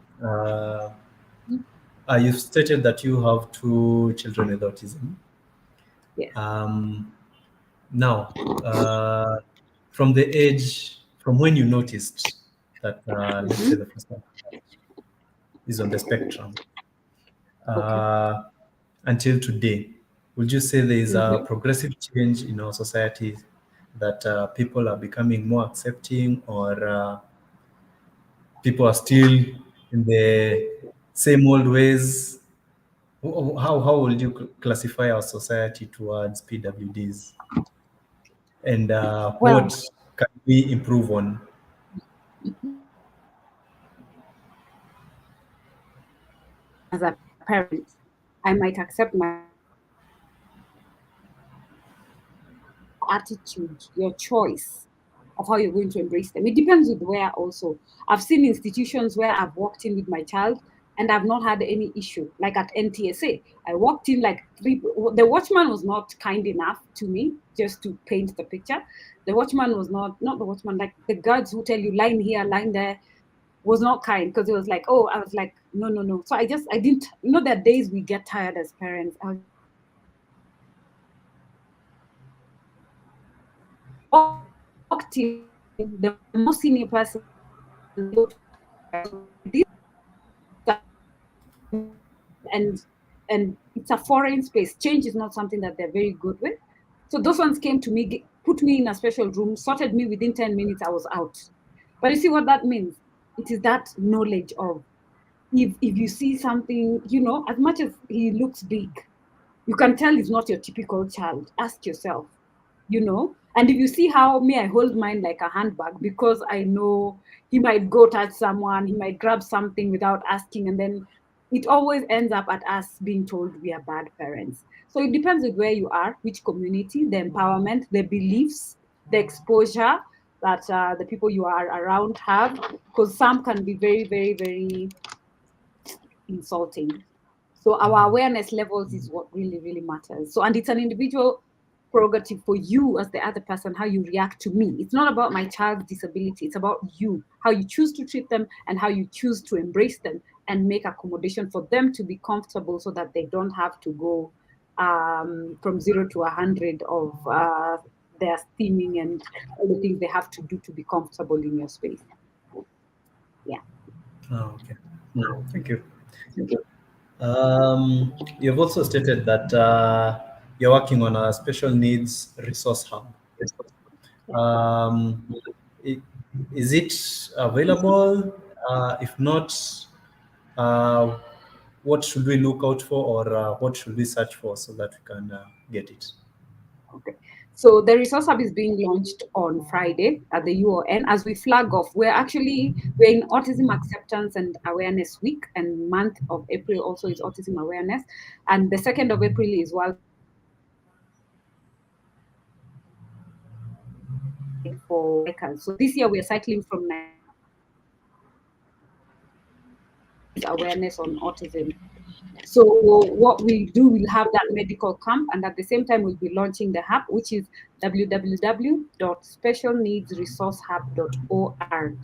You've stated that you have 2 children with autism. Yes. Now, from the age, from when you noticed that, let's say the first one is on the spectrum, Okay. until today, would you say there is a Mhm. progressive change in our society that people are becoming more accepting, or people are still in the same old ways? How would you classify our society towards PWDs, and Well, what can we improve on? as a parent, I might accept my attitude, your choice of how you're going to embrace them. It depends with where also. I've seen institutions where I've walked in with my child and I've not had any issue. Like at NTSA, I walked in like the watchman was not kind enough to me, just to paint the picture. The watchman was not the watchman, like the guards who tell you line here, line there, was not kind, because it was like, oh, I was like, no, no, no. So I didn't, there are days we get tired as parents. I walked in, the most senior person, and it's a foreign space. Change is not something that they're very good with. So those ones came to me, put me in a special room, sorted me within 10 minutes, I was out. But you see what that means? It is that knowledge of, if you see something, as much as he looks big, you can tell he's not your typical child. Ask yourself, and if you see how me, I hold mine like a handbag, because I know he might go touch someone, he might grab something without asking, and then it always ends up at us being told we are bad parents. So it depends with where you are, which community, the empowerment, the beliefs, the exposure that the people you are around have, because some can be very, very, very insulting. So our awareness levels is what really, really matters. So, and it's an individual prerogative for you as the other person, how you react to me. It's not about my child's disability. It's about you, how you choose to treat them and how you choose to embrace them and make accommodation for them to be comfortable, so that they don't have to go from 0 to 100 of their steaming and all the things they have to do to be comfortable in your space. Yeah. Oh, okay. Thank you. You've also stated that you're working on a special needs resource hub. Um, i- is it available? If not, uh, what should we look out for, or what should we search for so that we can get it? Okay. So the resource hub is being launched on Friday at the UON. As we flag off, we're in Autism Acceptance and Awareness Week, and month of April also is Autism Awareness, and the 2nd of April is World for Workers. So this year we are cycling from awareness on autism. So what we do, we'll have that medical camp, and at the same time we'll be launching the hub, which is www.specialneedsresourcehub.org.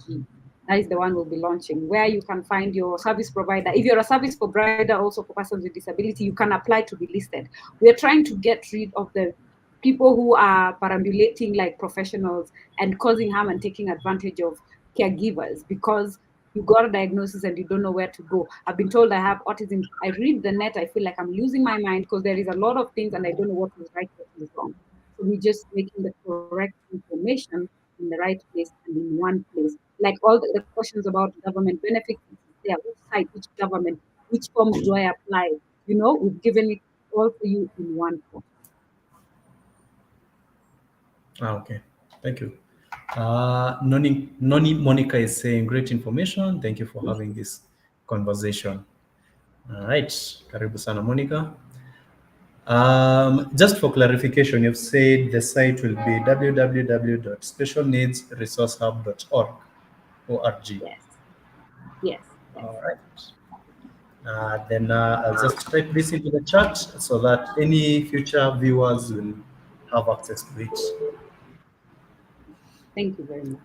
That is the one we'll be launching, where you can find your service provider. If you're a service provider also for persons with disability, you can apply to be listed. We are trying to get rid of the people who are perambulating like professionals and causing harm and taking advantage of caregivers, because you got a diagnosis and you don't know where to go. I've been told I have autism. I read the net, I feel like I'm losing my mind, because there is a lot of things and I don't know what is right, what is wrong. So we're just making the correct information in the right place and in one place. Like all the questions about government benefits, there, which site, which government, which forms do I apply? We've given it all for you in one form. Okay, thank you. Noni Monica is saying great information. Thank you for having this conversation. All right, karibu sana Monica. Just for clarification, you've said the site will be www.specialneedsresourcehub.org. O-R-G. Yes, yes, yes. All right. Then I'll just type this into the chat so that any future viewers will have access to it. Thank you very much.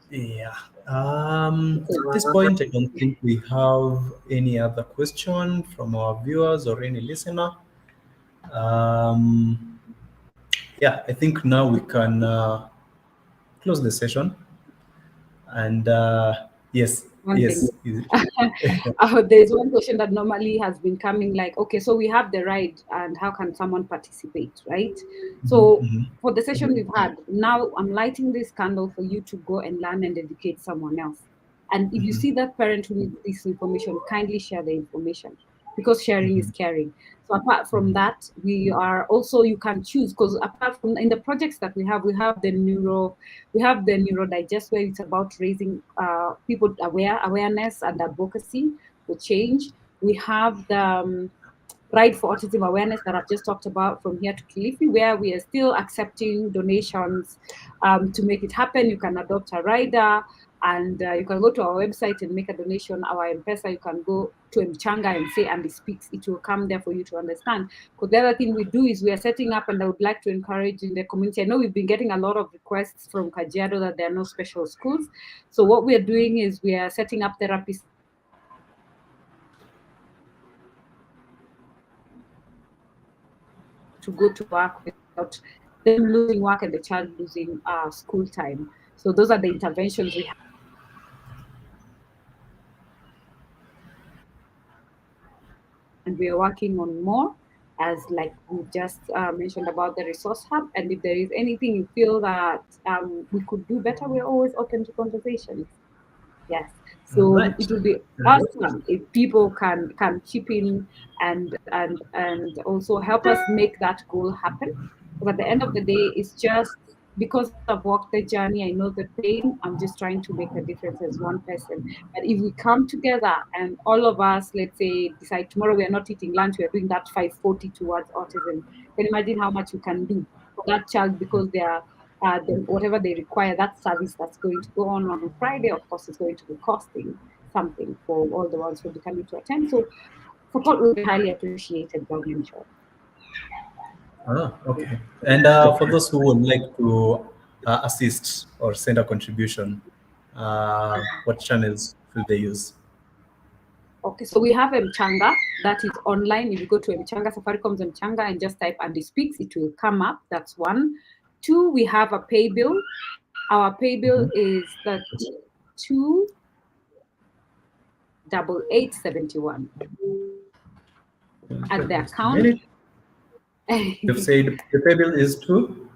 Yeah. At this point, I don't think we have any other question from our viewers or any listener. Yeah, I think now we can close the session. And yes, One thing. yes. There's one question that normally has been coming like, okay, so we have the ride and how can someone participate, right? So for the session we've had, now I'm lighting this candle for you to go and learn and educate someone else. And if you see that parent who needs this information, kindly share the information, because sharing is caring. So apart from that, we are also, you can choose, because apart from in the projects that we have the neuro digest, where it's about raising people awareness and advocacy for change. We have the Ride for Autism Awareness that I've just talked about from here to Kilifi, where we are still accepting donations to make it happen. You can adopt a rider, and you can go to our website and make a donation. Our M-Pesa, you can go to Mchanga and say Andy Speaks. It will come there for you to understand. Because the other thing we do is we are setting up, and I would like to encourage in the community. I know we've been getting a lot of requests from Kajiado that there are no special schools. So what we are doing is we are setting up therapists to go to work without them losing work and the child losing school time. So those are the interventions we have. And we are working on more, as like we just mentioned about the resource hub. And if there is anything you feel that we could do better, we're always open to conversations. Yes. So Right. it would be awesome if people can chip in and also help us make that goal happen. But at the end of the day, it's just because I've walked the journey, I know the pain. I'm just trying to make a difference as one person. But if we come together and all of us, let's say, decide tomorrow we are not eating lunch, we are doing that 540 towards autism. Can you imagine how much you can do for that child, because they are whatever they require, that service that's going to go on Friday, of course, is going to be costing something for all the ones who will be coming to attend. So support will be highly appreciated, long and short. Okay. And for those who would like to assist or send a contribution, what channels will they use? Okay, so we have Mchanga, that is online. If you go to Mchanga, Safaricom's Mchanga, and just type Andy Speaks, it will come up. That's one. Two, we have a pay bill. Our pay bill is 328871. At the account. You've said the pay bill is 2?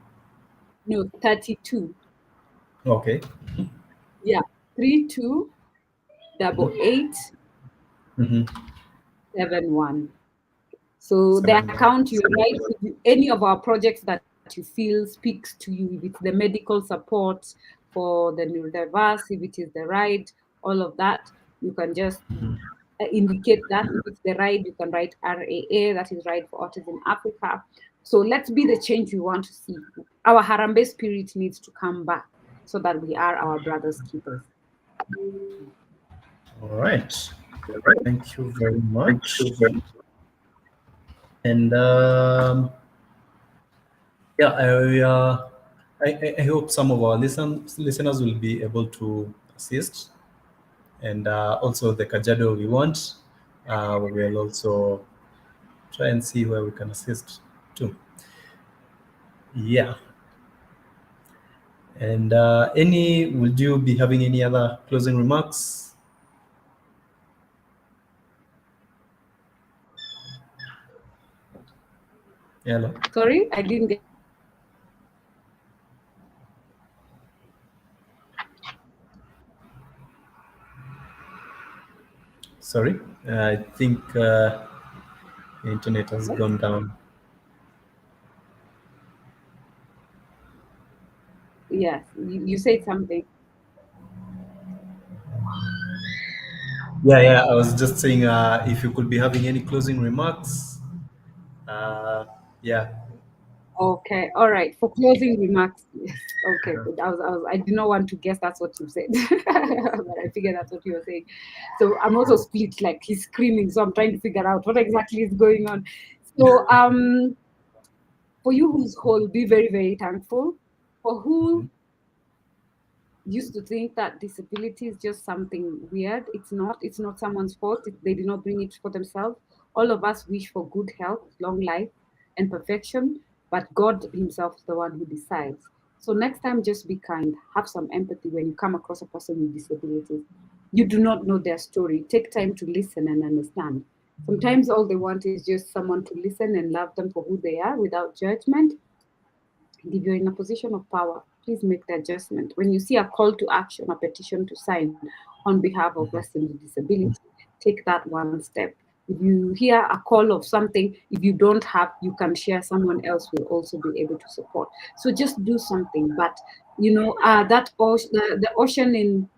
No, 32. Okay. Yeah, 328871. So the account, you write any of our projects that you feel speaks to you. If it's the medical support for the neurodiverse, if it is the ride, all of that, you can just indicate that. If it's the ride, you can write RAA, that is Ride for Autism Africa. So let's be the change we want to see. Our Harambee spirit needs to come back so that we are our brother's keepers. All right. Thank you very much. And yeah, I hope some of our listeners will be able to assist. And also the Kajiado we want, we will also try and see where we can assist too. Yeah. And would you be having any other closing remarks? Hello. Sorry, I didn't get. Sorry, I think the internet has gone down. Yes, you said something. Yeah, I was just saying if you could be having any closing remarks. Yeah. Okay, all right. For closing remarks, yes. Okay, I did not want to guess that's what you said, but I figured that's what you were saying. So I'm also split, like he's screaming, so I'm trying to figure out what exactly is going on. So for you who's whole, be very, very thankful. For who used to think that disability is just something weird, it's not. It's not someone's fault. They did not bring it for themselves. All of us wish for good health, long life, and perfection, but God himself is the one who decides. So next time, just be kind, have some empathy when you come across a person with disabilities. You do not know their story. Take time to listen and understand. Sometimes all they want is just someone to listen and love them for who they are without judgment. And if you're in a position of power, please make the adjustment. When you see a call to action, a petition to sign on behalf of persons with disability, take that one step. If you hear a call of something, if you don't have, you can share. Someone else will also be able to support. So just do something. But that ocean, the ocean in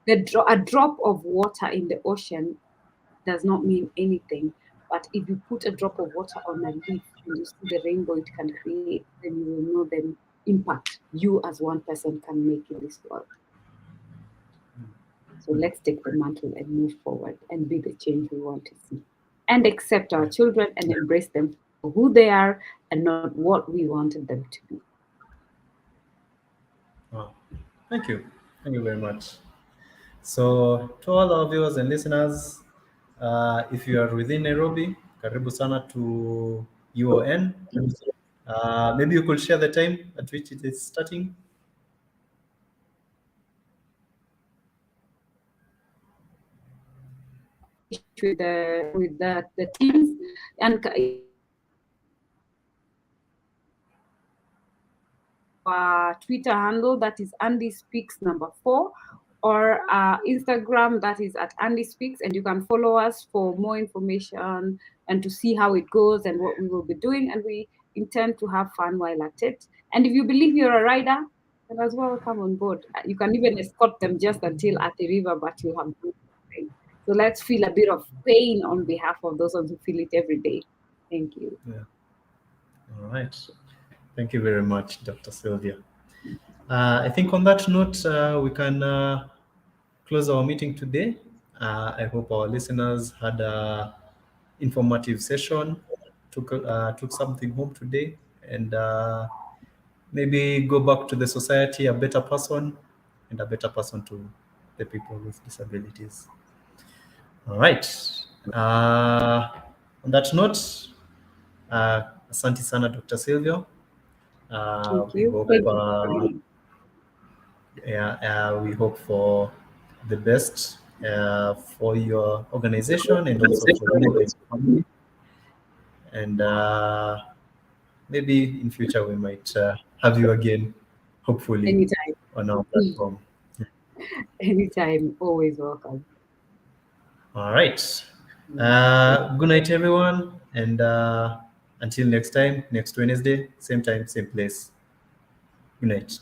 a drop of water in the ocean does not mean anything. But if you put a drop of water on a leaf and you see the rainbow it can create, then you will know the impact you as one person can make in this world. So let's take the mantle and move forward and be the change we want to see. And accept our children and embrace them for who they are and not what we wanted them to be. Wow. Thank you. Thank you very much. So to all our viewers and listeners, if you are within Nairobi, karibu sana to UON. Maybe you could share the time at which it is starting. With the teams and Twitter handle, that is Andy Speaks #4, or Instagram, that is at Andy Speaks, and you can follow us for more information and to see how it goes and what we will be doing. And we intend to have fun while at it. And if you believe you're a rider, then as well come on board. You can even escort them just until at the river, but you'll have good pain. So let's feel a bit of pain on behalf of those who feel it every day. Thank you. Yeah. All right. Thank you very much, Dr. Sylvia. I think on that note, we can close our meeting today. I hope our listeners had an informative session, took something home today, and maybe go back to the society a better person and a better person to the people with disabilities. All right. On that note, asante sana, Dr. Sylvia. Thank We you. hope, Thank you. we hope for the best for your organization and also for you. And maybe in future we might have you again, hopefully, Anytime. on our platform. Anytime. Always welcome. All right. Good night, everyone. And until next time, next Wednesday, same time, same place. Good night.